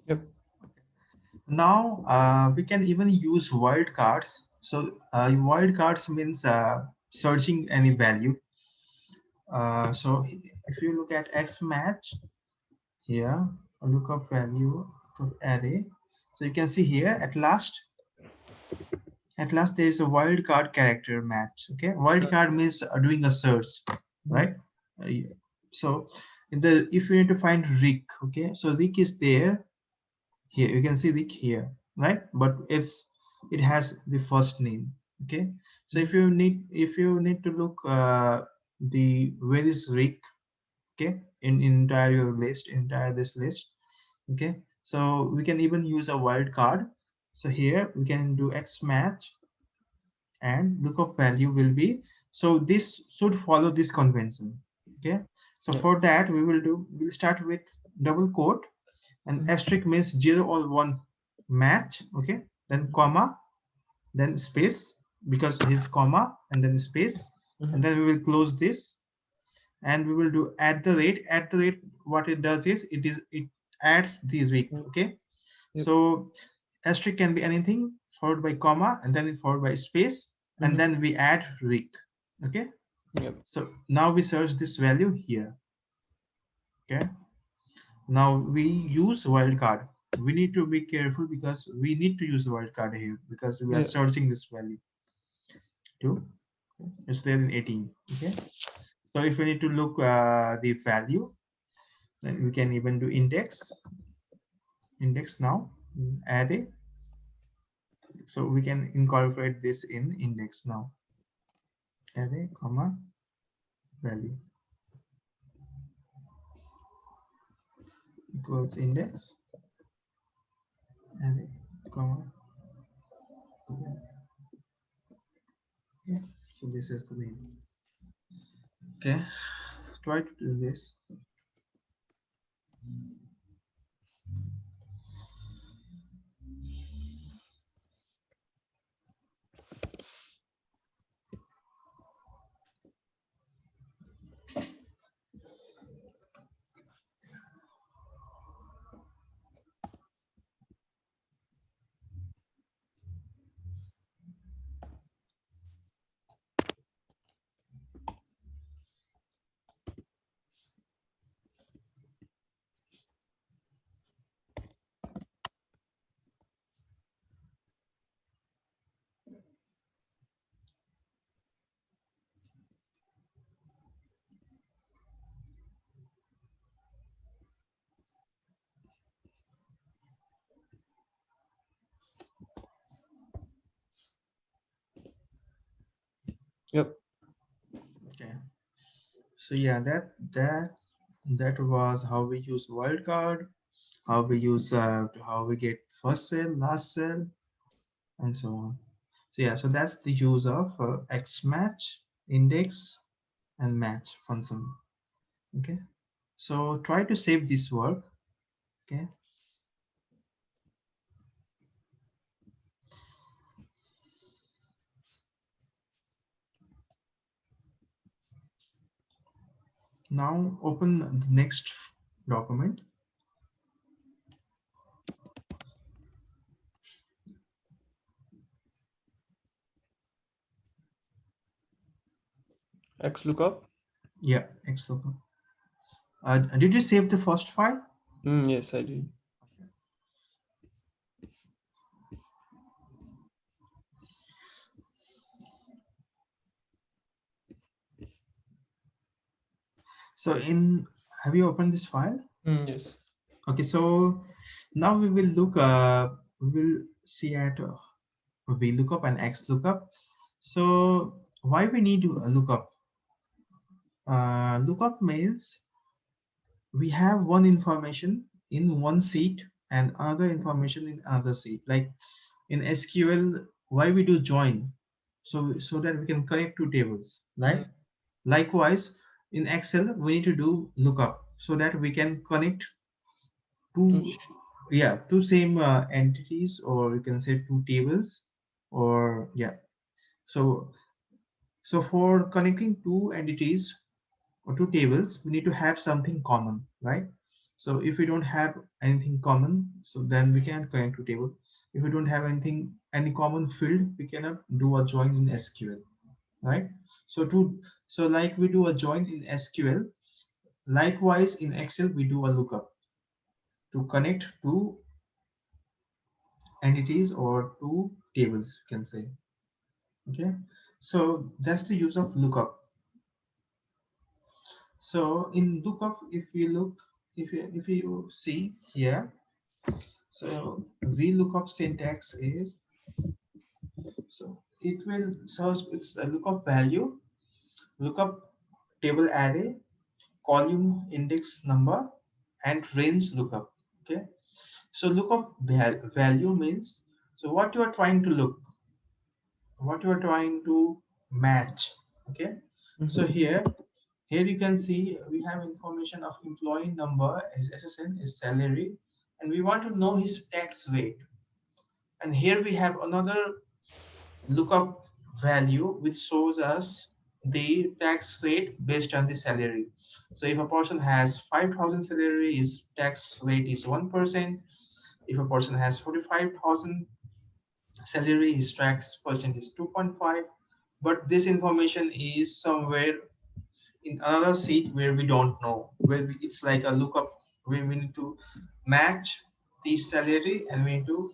Yep. Now we can even use wildcards. So wildcards means searching any value. So if you look at XMatch here, a lookup value, array. So you can see here at last there is a wildcard character match. Okay, wildcard means doing a search, right? Yeah. So if you need to find Rick, okay, so Rick is there. Here you can see Rick here, right? But it has the first name. Okay, so if you need to look the where is Rick, okay, in entire your list, entire this list. Okay, so we can even use a wildcard. So here we can do XMatch, and lookup value will be, so this should follow this convention. Okay, so Yeah. for that we'll start with double quote, and asterisk means 0 or 1 match. Okay, then comma, then space, because his comma and then space, and then we will close this, and we will do at the rate. What it does is it adds the rate. Okay, Yep. so asterisk can be anything followed by comma and then followed by space, and then we add rig. Okay, Yep. so now we search this value here. Okay, now we use wildcard. We need to be careful because we need to use the wildcard here because we are Yeah. searching this value too. It's there in 18. Okay, so if we need to look the value, then we can even do index now, array. So we can incorporate this in index now, array comma value equals index, array comma. Okay, so this is the name. Okay, try to do this. Yep. Okay, so yeah, that was how we use wildcard, how we get first cell, last cell, and so on. So yeah, so that's the use of XMatch, index, and match function. Okay, so try to save this work. Okay, now open the next document. Xlookup. Yeah, Xlookup. Did you save the first file? Yes, I did. So have you opened this file? Yes. Okay, so now we will see at Vlookup and Xlookup. So why we need to lookup? Lookup means we have one information in one sheet and other information in another sheet. Like in SQL, why we do join? So that we can connect two tables, right? Likewise, in Excel, we need to do lookup so that we can connect Two. two, yeah, two same entities, or you can say two tables, or yeah. So for connecting two entities or two tables, we need to have something common, right? So if we don't have anything common, so then we can't connect to table. If we don't have any common field, we cannot do a join in SQL, right? So like we do a join in SQL, likewise in Excel we do a lookup to connect two entities or two tables, you can say. Okay, so that's the use of lookup. So in lookup, if you see here, so VLOOKUP syntax is, so it will search, it's a lookup value, lookup table array, column index number, and range lookup. Okay, so lookup value means, so what you are trying to look, what you are trying to match. Okay, so Mhm. here you can see we have information of employee number as SSN is salary, and we want to know his tax rate. And here we have another lookup value which shows us the tax rate based on the salary. So if a person has 5,000 salary, his tax rate is 1%. If a person has 45,000 salary, his tax percent is 2.5. But this information is somewhere in another sheet where we don't know, where it's like a lookup where we need to match the salary and we need to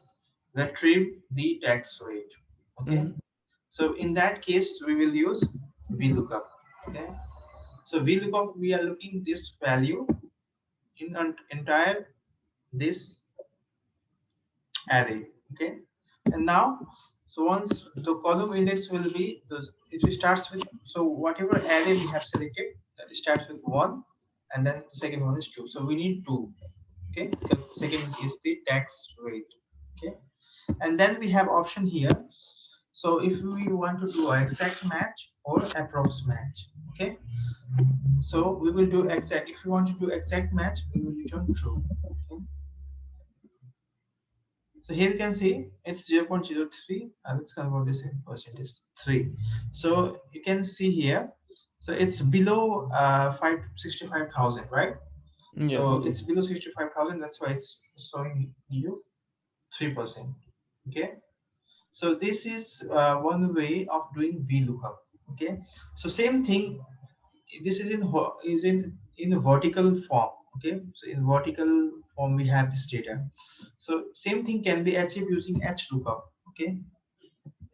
retrieve the tax rate. Okay, Mhm. so in that case, we will use VLOOKUP. Okay. So VLOOKUP, we are looking this value in an entire this array. Okay. And now, so once the column index will be, it starts with, so whatever array we have selected, that starts with one, and then the second one is two. So we need two. Okay. Because second is the tax rate. Okay. And then we have option here. So if we want to do an exact match or approx match, okay. So we will do exact. If you want to do exact match, we will return true. Okay. So here you can see it's 0.03. Let's convert this in percentage 3. So you can see here. So it's below 65,000, right? Yes. So it's below 65,000. That's why it's showing you 3%. Okay. So this is one way of doing VLOOKUP. Okay. So same thing. This is in a vertical form. Okay. So in vertical form we have this data. So same thing can be achieved using HLOOKUP. Okay.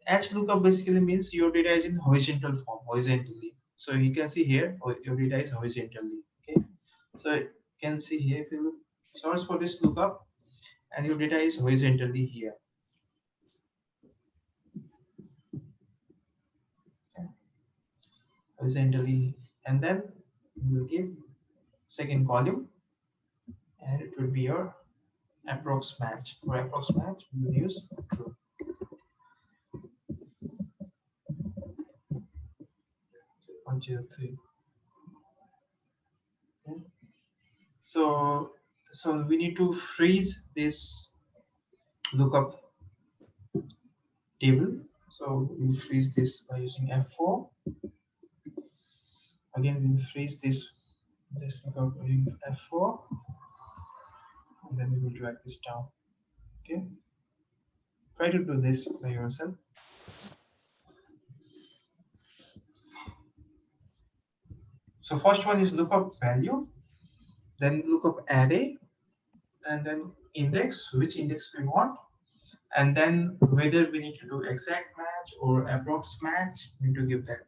HLOOKUP basically means your data is in horizontal form, horizontally. So you can see here your data is horizontally. Okay. So you can see here if you search for this lookup and your data is horizontally here. Okay. Horizontally, and then you will give second column, and it will be your approx match. For approx match, we will use true. 103. Okay. So we need to freeze this lookup table. So we'll freeze this by using F4. Again, we'll freeze this lookup using F4, and then we will drag this down. Okay. Try to do this by yourself. So first one is lookup value, then lookup array, and then index, which index we want, and then whether we need to do exact match or approx match, we need to give that.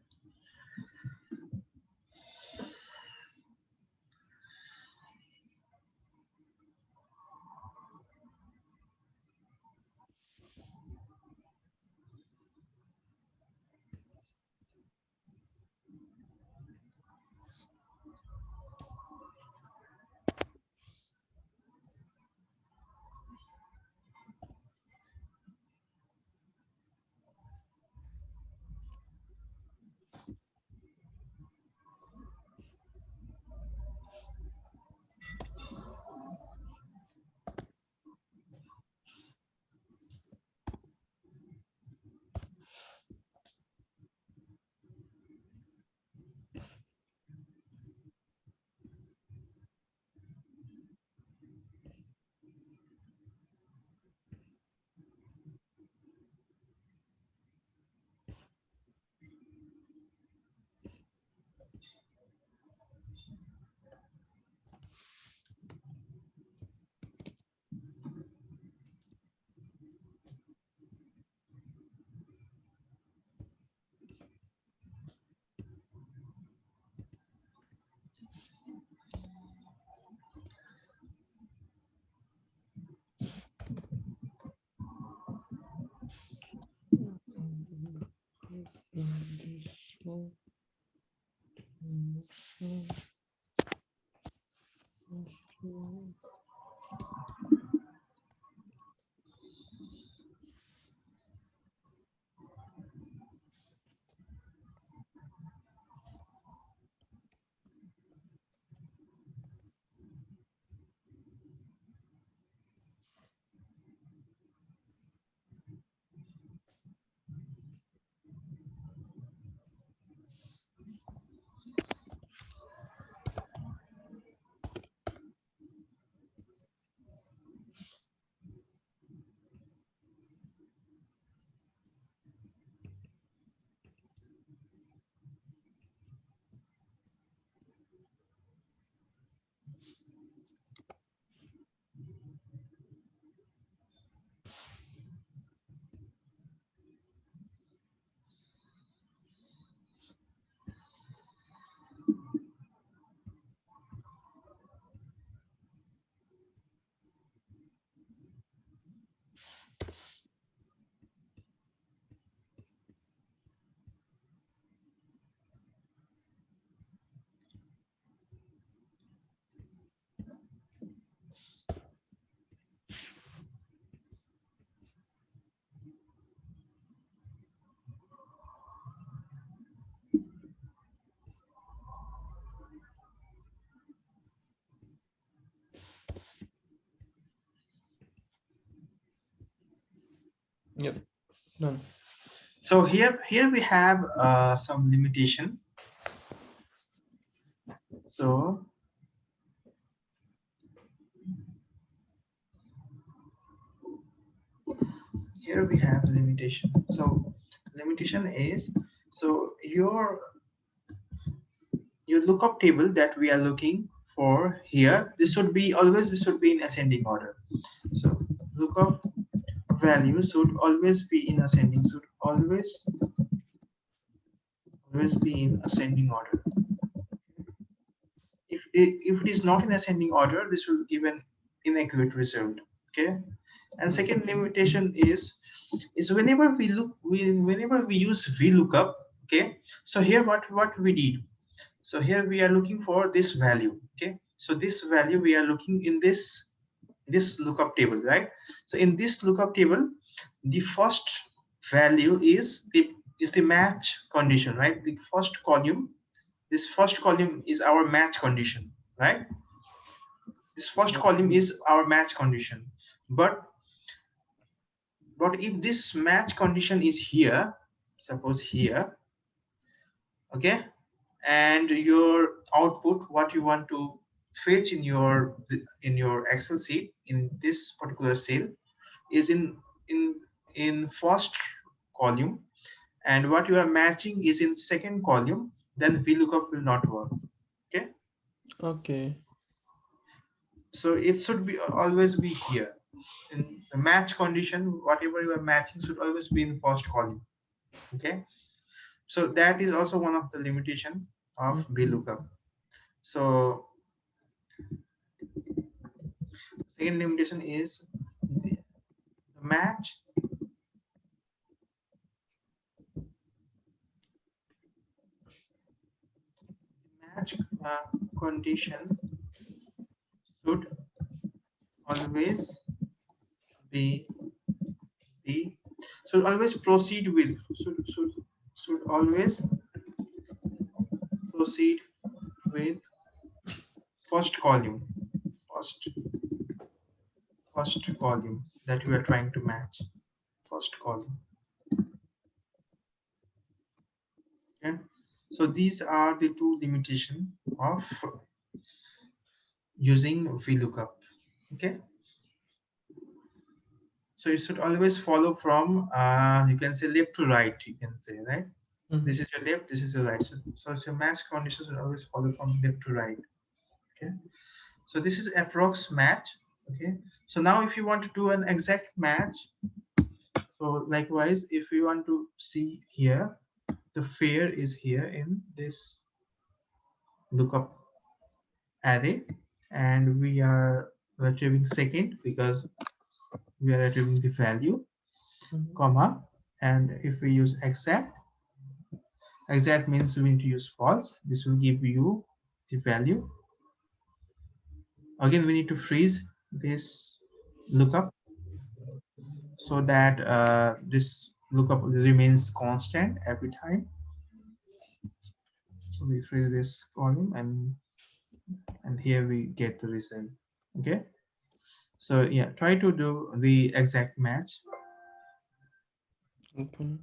Yep, done. So here we have some limitation. So here we have limitation. So limitation is, so your lookup table that we are looking for here, this should be always, we should be in ascending order. So lookup value should always be in ascending, should always be in ascending order. If it is not in ascending order, this will give an inaccurate result. Okay. And second limitation is whenever we use Vlookup. Okay. So here what we did. So here we are looking for this value. Okay. So this value we are looking in this lookup table, right? So in this lookup table, the first value is the match condition, right? The first column, this first column is our match condition, right? This first column is our match condition. But if this match condition is here, suppose here, okay, and your output, what you want to fetch in your Excel sheet in this particular cell is in first column, and what you are matching is in second column, then VLOOKUP will not work. Okay. Okay. So it should be always be here in the match condition. Whatever you are matching should always be in first column. Okay. So that is also one of the limitation of VLOOKUP. So second limitation is the match condition should always be should always proceed with should always proceed with first column that we are trying to match, first column. Okay. So these are the two limitations of using VLOOKUP. Okay. So it should always follow from you can say left to right, you can say, right? This is your left, this is your right. So your match conditions will always follow from left to right. Okay. So this is approx match. Okay. So now if you want to do an exact match, so likewise, if you want to see here, the fair is here in this lookup array, and we are retrieving second because we are retrieving the value, comma, and if we use exact, Exact means we need to use false. This will give you the value. Again, we need to freeze this lookup so that this lookup remains constant every time. So we freeze this column, and here we get the result. Okay, so yeah, try to do the exact match. Okay.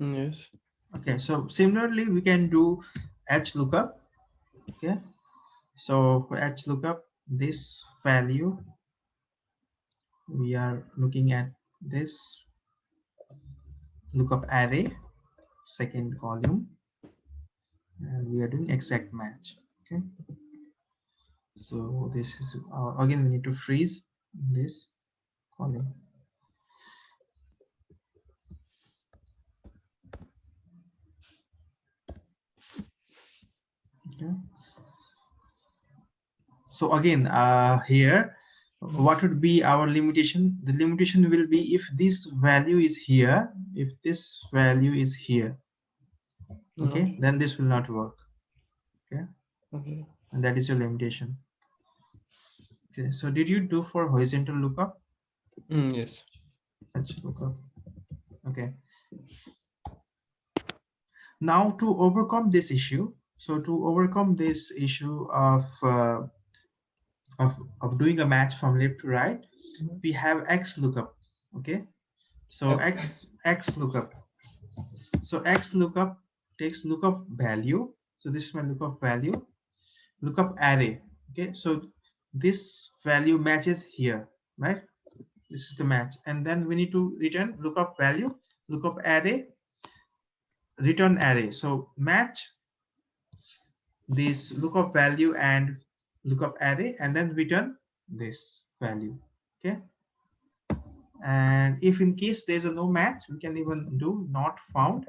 Yes. Okay, so similarly we can do Hlookup. Okay, so for Hlookup, this value, we are looking at this lookup array, second column, and we are doing exact match. Okay, so this is again we need to freeze this column. Okay, so again here what would be our limitation? The limitation will be if this value is here, if this value is here, okay, then this will not work. Okay, Okay. and that is your limitation. Okay, so did you do for horizontal lookup? Yes. Let's look up. Okay, now to overcome this issue, so to overcome this issue of doing a match from left to right, we have Xlookup. Okay, so Xlookup. So Xlookup takes lookup value. So this is my lookup value, lookup array. Okay, so this value matches here, right? This is the match, and then we need to return lookup value, lookup array, return array. So match this lookup value and lookup array, and then return this value. Okay, and if in case there's a no match, we can even do not found.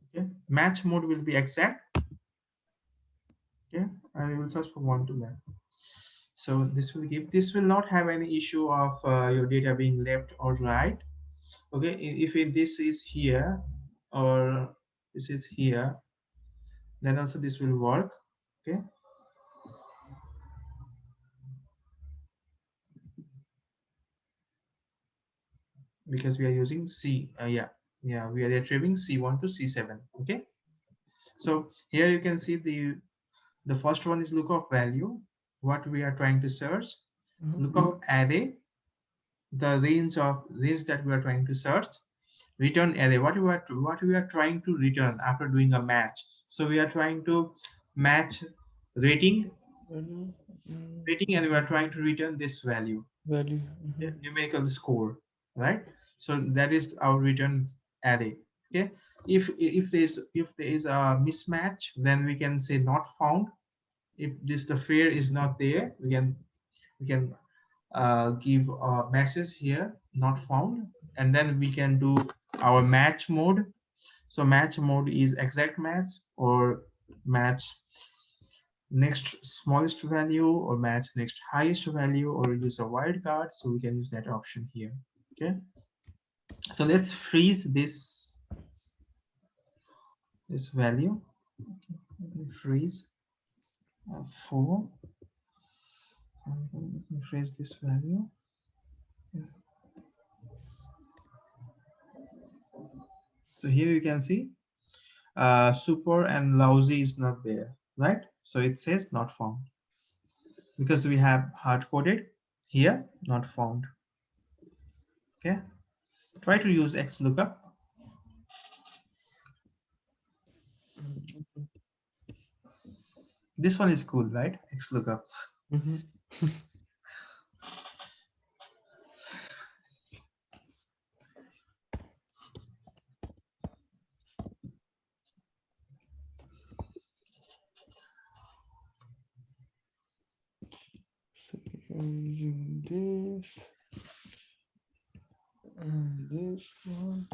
Okay, match mode will be exact. Okay, and we will search for one to match. So this will not have any issue of your data being left or right. Okay, if this is here or this is here, then also this will work. Okay, because we are using yeah, we are retrieving C1 to C7. Okay, so here you can see the first one is lookup value, what we are trying to search, lookup array, the range that we are trying to search, return array, what we are trying to return after doing a match. So we are trying to match rating, and we are trying to return this value, Value. numerical score, right? So that is our return array. Okay, if there is a mismatch, then we can say not found. If the fare is not there, we can give a message here, not found, and then we can do our match mode. So match mode is exact match, or match next smallest value, or match next highest value, or use a wildcard. So we can use that option here. Okay, so let's freeze this value. Okay, freeze 4. Let me freeze this value. So here you can see super and lousy is not there, right? So it says not found because we have hard coded here, not found. Okay, try to use Xlookup. This one is cool, right? Xlookup. Mhm. So I'm using this and this one.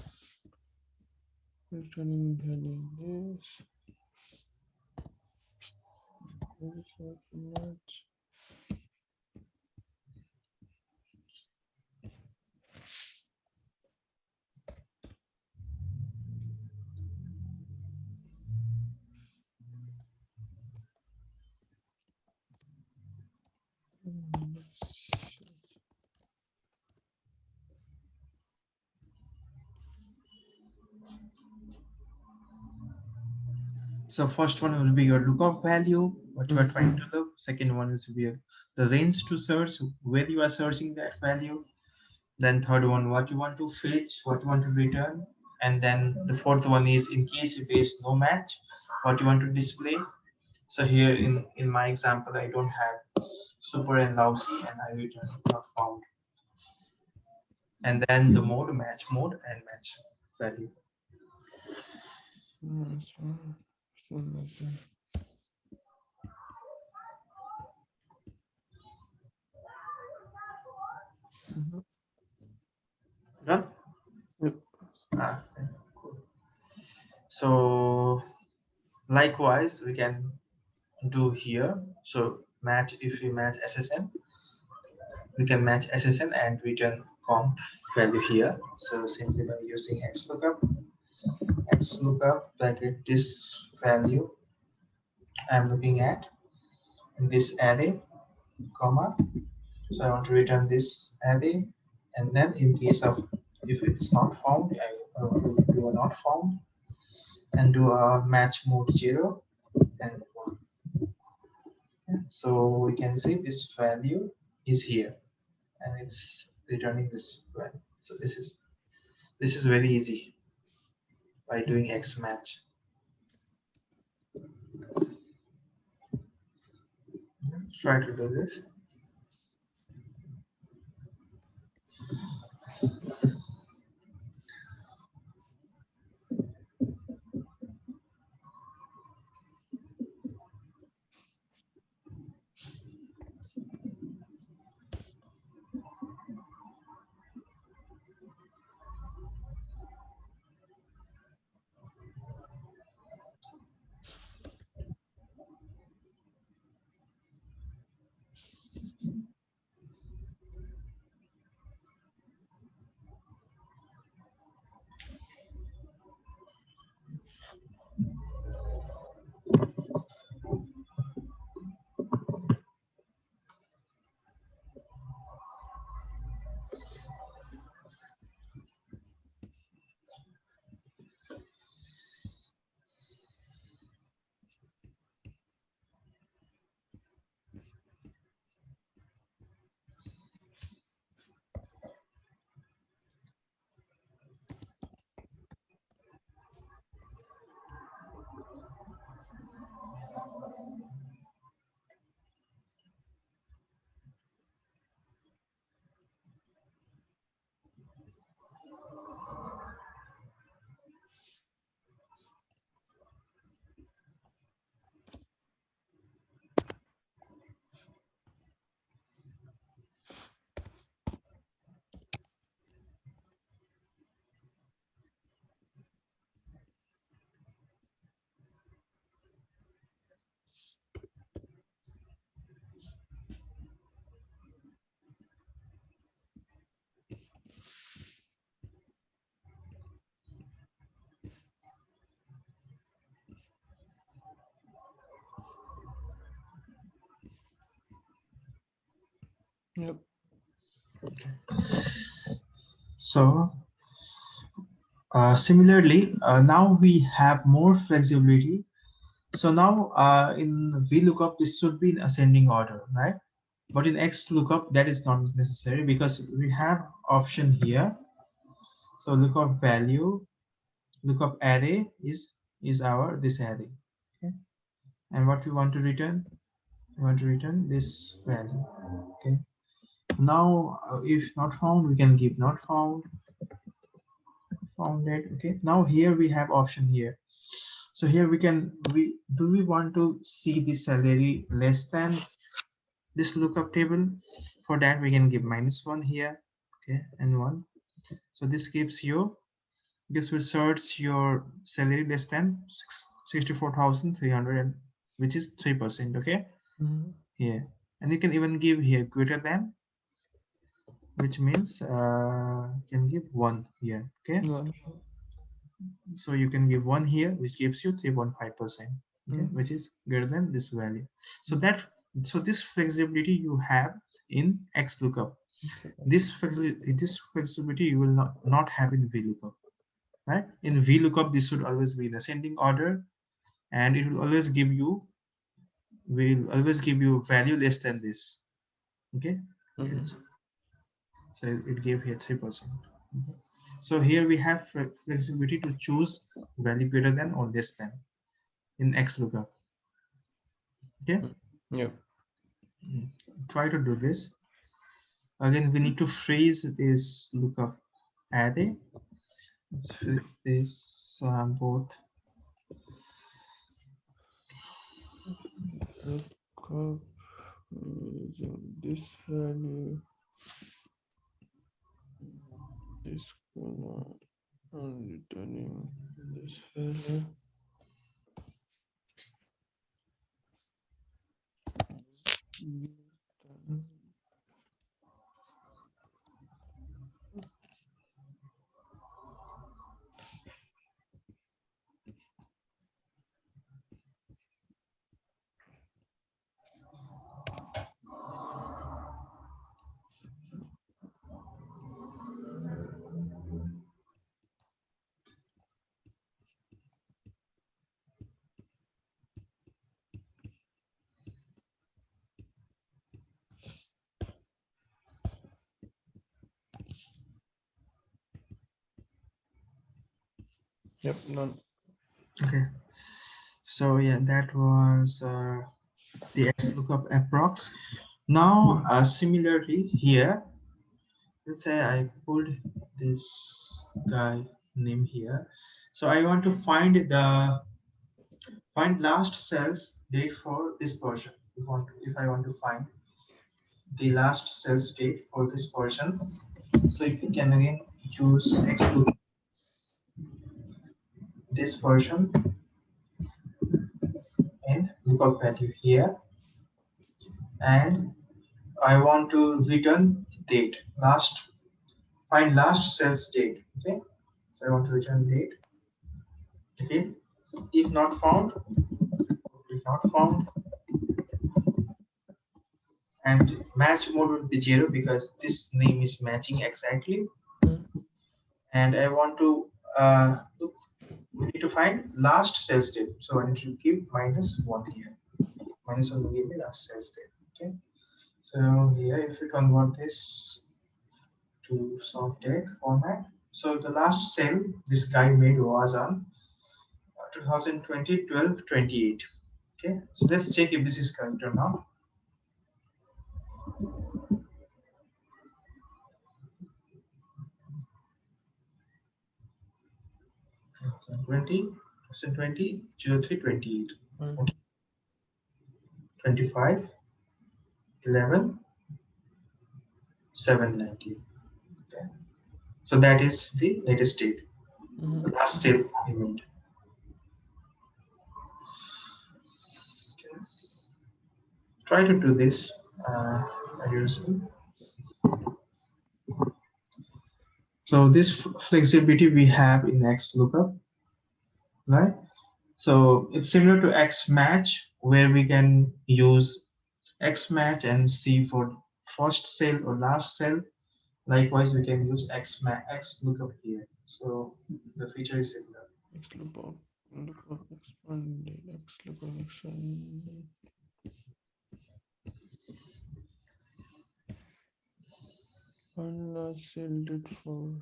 Returning value this. This match. So first one will be your lookup value, what you are trying Mhm. to look. Second one is your the range to search, where you are searching that value. Then third one, what you want to fetch, what you want to return. And then the fourth one is in case if there is no match, what you want to display. So here in my example, I don't have super and lousy, and I return not found. And then the mode, match mode, and match value. This one. This one like that. Mhm. Done. Yep. Okay, cool. So likewise, we can do here. So match, if we match SSN, we can match SSN and return count value here. So simply by using Xlookup, I get this value I'm looking at in this array, comma. So I want to return this array, and then in case of if it's not found, I will do a not found and do a match mode 0 and 1. Yeah. So we can see this value is here, and it's returning this value. So this is very easy by doing XMatch. Let's try to do this. Yep. So similarly, now we have more flexibility. So now in VLOOKUP, this should be in ascending order, right? But in XLOOKUP, that is not necessary because we have option here. So lookup value, lookup array is our this array. Okay. and what we want to return, we want to return this value. Okay, now if not found, we can give not found, founded. Okay, now here we have option here. So here we want to see the salary less than this lookup table. For that we can give -1 here, okay, and 1. So this gives you, this will search your salary less than 64,300, which is 3%. Okay, here, and you can even give here greater than, which means you can give 1 here. Okay, so you can give 1 here, which gives you 3.5%. Okay, which is greater than this value. So that, so this flexibility you have in Xlookup. This flexibility you will not have in Vlookup, right? In Vlookup, this should always be in ascending order, and it will always give you, value less than this. Okay, so it gave here 3%. Okay. So here we have flexibility to choose value greater than or less than in Xlookup. Okay, Yeah. try to do this. Again, we need to freeze this lookup array. Let's freeze this both. Lookup using this value, this command, and returning this value. Yep, none. Okay, so yeah, that was the Xlookup approx. Now, similarly here, let's say I pulled this guy name here. So I want to find last sales date for this person. If I want to find the last sales date for this person, so you can again use exclude this person and lookup value here, and I want to return date, find last sales date. Okay, so I want to return date. Okay, if not found, and match mode will be 0 because this name is matching exactly. And I want to look, we need to find last sales date, so I need to give -1 here. -1 will give me last sales date. Okay, so here if we convert this to sort date format, so the last sale this guy made was on 2020 12/28. Okay, so let's check if this is correct or not. 2020 03/28. Okay. 25 11 7/19. Okay, so that is the latest date, the last sale we made. Okay. Try to do this yourself. So this flexibility we have in Xlookup, right? So it's similar to XMatch, where we can use XMatch and see for first cell or last cell. Likewise, we can use Xlookup here. So the feature is similar. Xlookup, lookup expanded, Xlookup expanded. And I sealed it for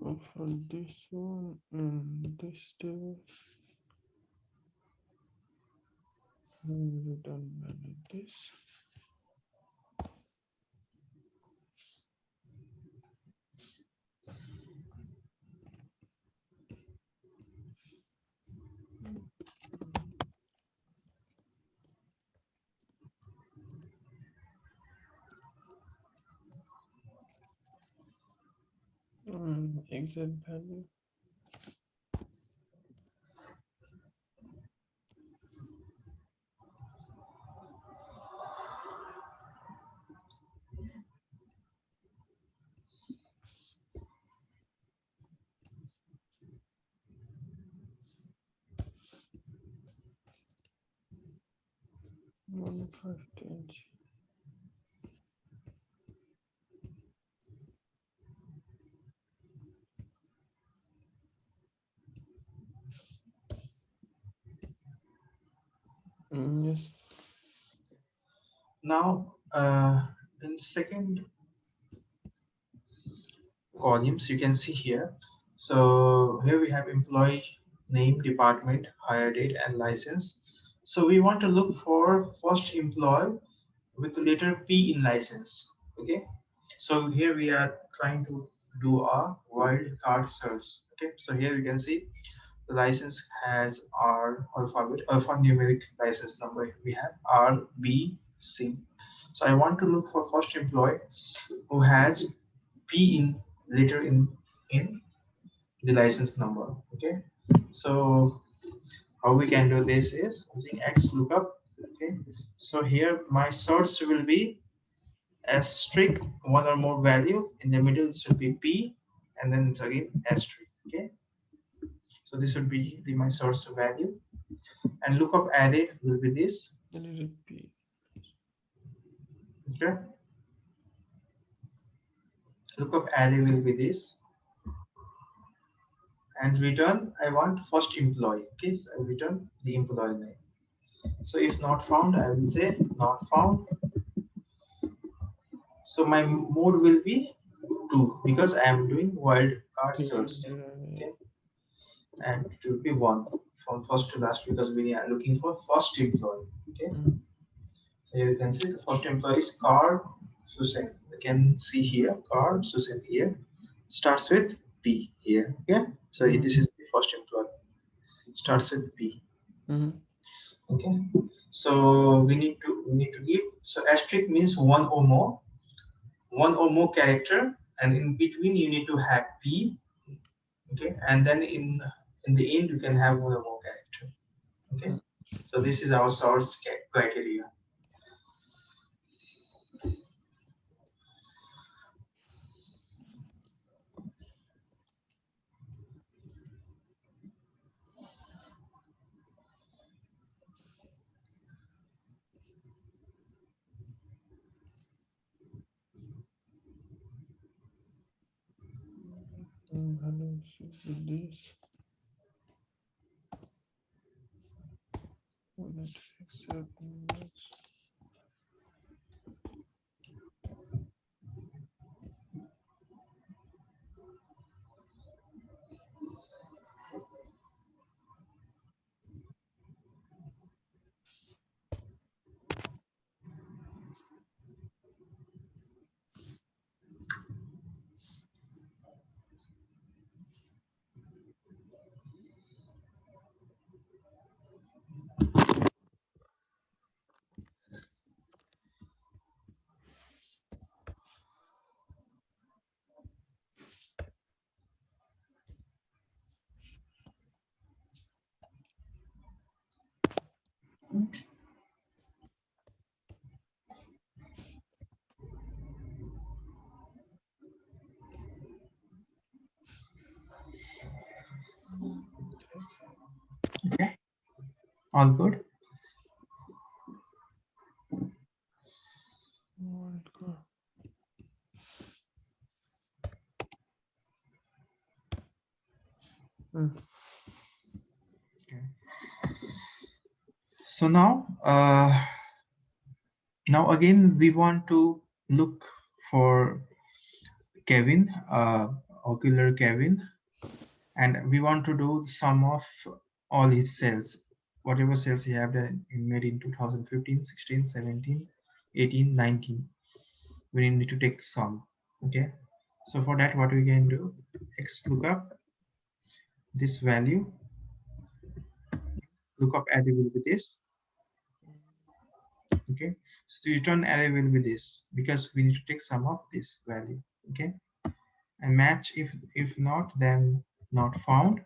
Go for this one and this table. And return value this. Exact value. One 510. Yes. Now, in second columns, you can see here. So here we have employee name, department, hire date, and license. So we want to look for first employee with the letter P in license. Okay. So here we are trying to do a wildcard search. Okay. So here you can see the license has our alphanumeric license number. We have R, B, C. So I want to look for first employee who has P in later in the license number. Okay. So how we can do this is using Xlookup. Okay. So here my source will be asterisk one or more value. In the middle it should be P, and then it's again asterisk. Okay. So this would be my source value, and lookup array will be this. P. Okay. Lookup array will be this, and return I want first employee. Okay, so I return the employee name. So if not found, I will say not found. So my mode will be 2 because I am doing wildcard search. Okay, and it will be 1 from first to last because we are looking for first employee. Okay, so you can see the first employee is Car Susan. You can see here Car Susan here starts with P here. Okay, so this is the first employee, starts with P. Okay, so we need to give, so asterisk means one or more character, and in between you need to have P. Okay, and then in the end you can have one or more character. Okay, so this is our source criteria. This. Let's accept this. Okay, all good. Okay. So now again we want to look for Kevin ocular Kevin, and we want to do the sum of all his cells, whatever cells he have done made in 2015, 16, 17, 18, 19. We need to take the sum. Okay, so for that, what we can do, Xlookup this value, lookup array will be this. Okay, so the return array will be this, because we need to take sum of this value. Okay, and match, if not, then not found.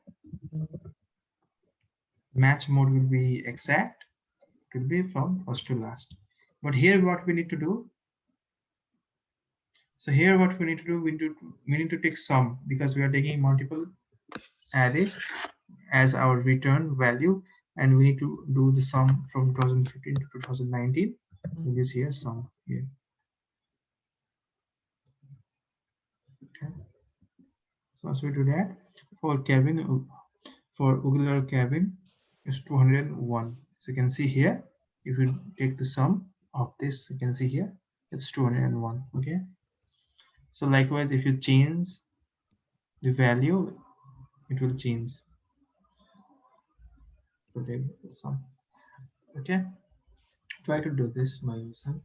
Match mode will be exact, it will be from first to last. But here what we need to do, so here what we need to do, we need to take sum, because we are taking multiple array as our return value, and we need to do the sum from 2015 to 2019. We use here sum here. Okay, so as we do that, for Kevin, for ocular Kevin is 201. So you can see here, if you take the sum of this, you can see here it's 201. Okay, so likewise, if you change the value, it will change. So take the sum. Okay, try to do this by yourself.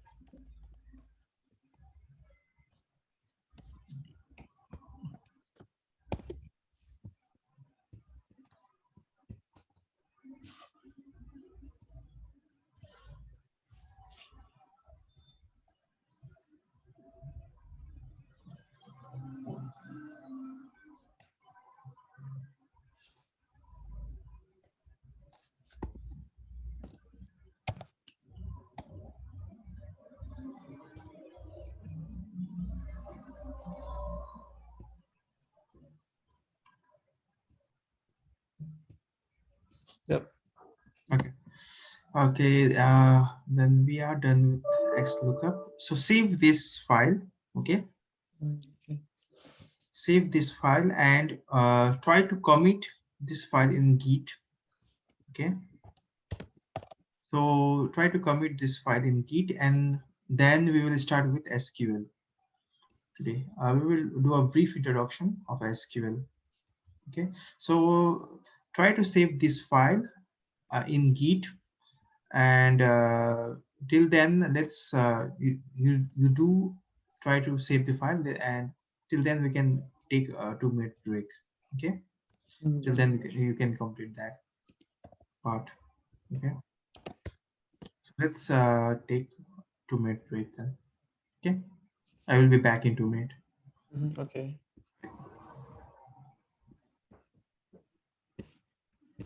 Yep. Okay. Okay, then we are done with Xlookup. So save this file. Okay, Okay. save this file and try to commit this file in Git. Okay, so try to commit this file in Git, and then we will start with SQL today. We will do a brief introduction of SQL. Okay, so try to save this file in Git, and till then, let's you do try to save the file, and till then we can take a 2-minute break. Okay, till then you can complete that part. Okay, so let's take 2-minute break then. Okay, I will be back in 2 minutes. Okay.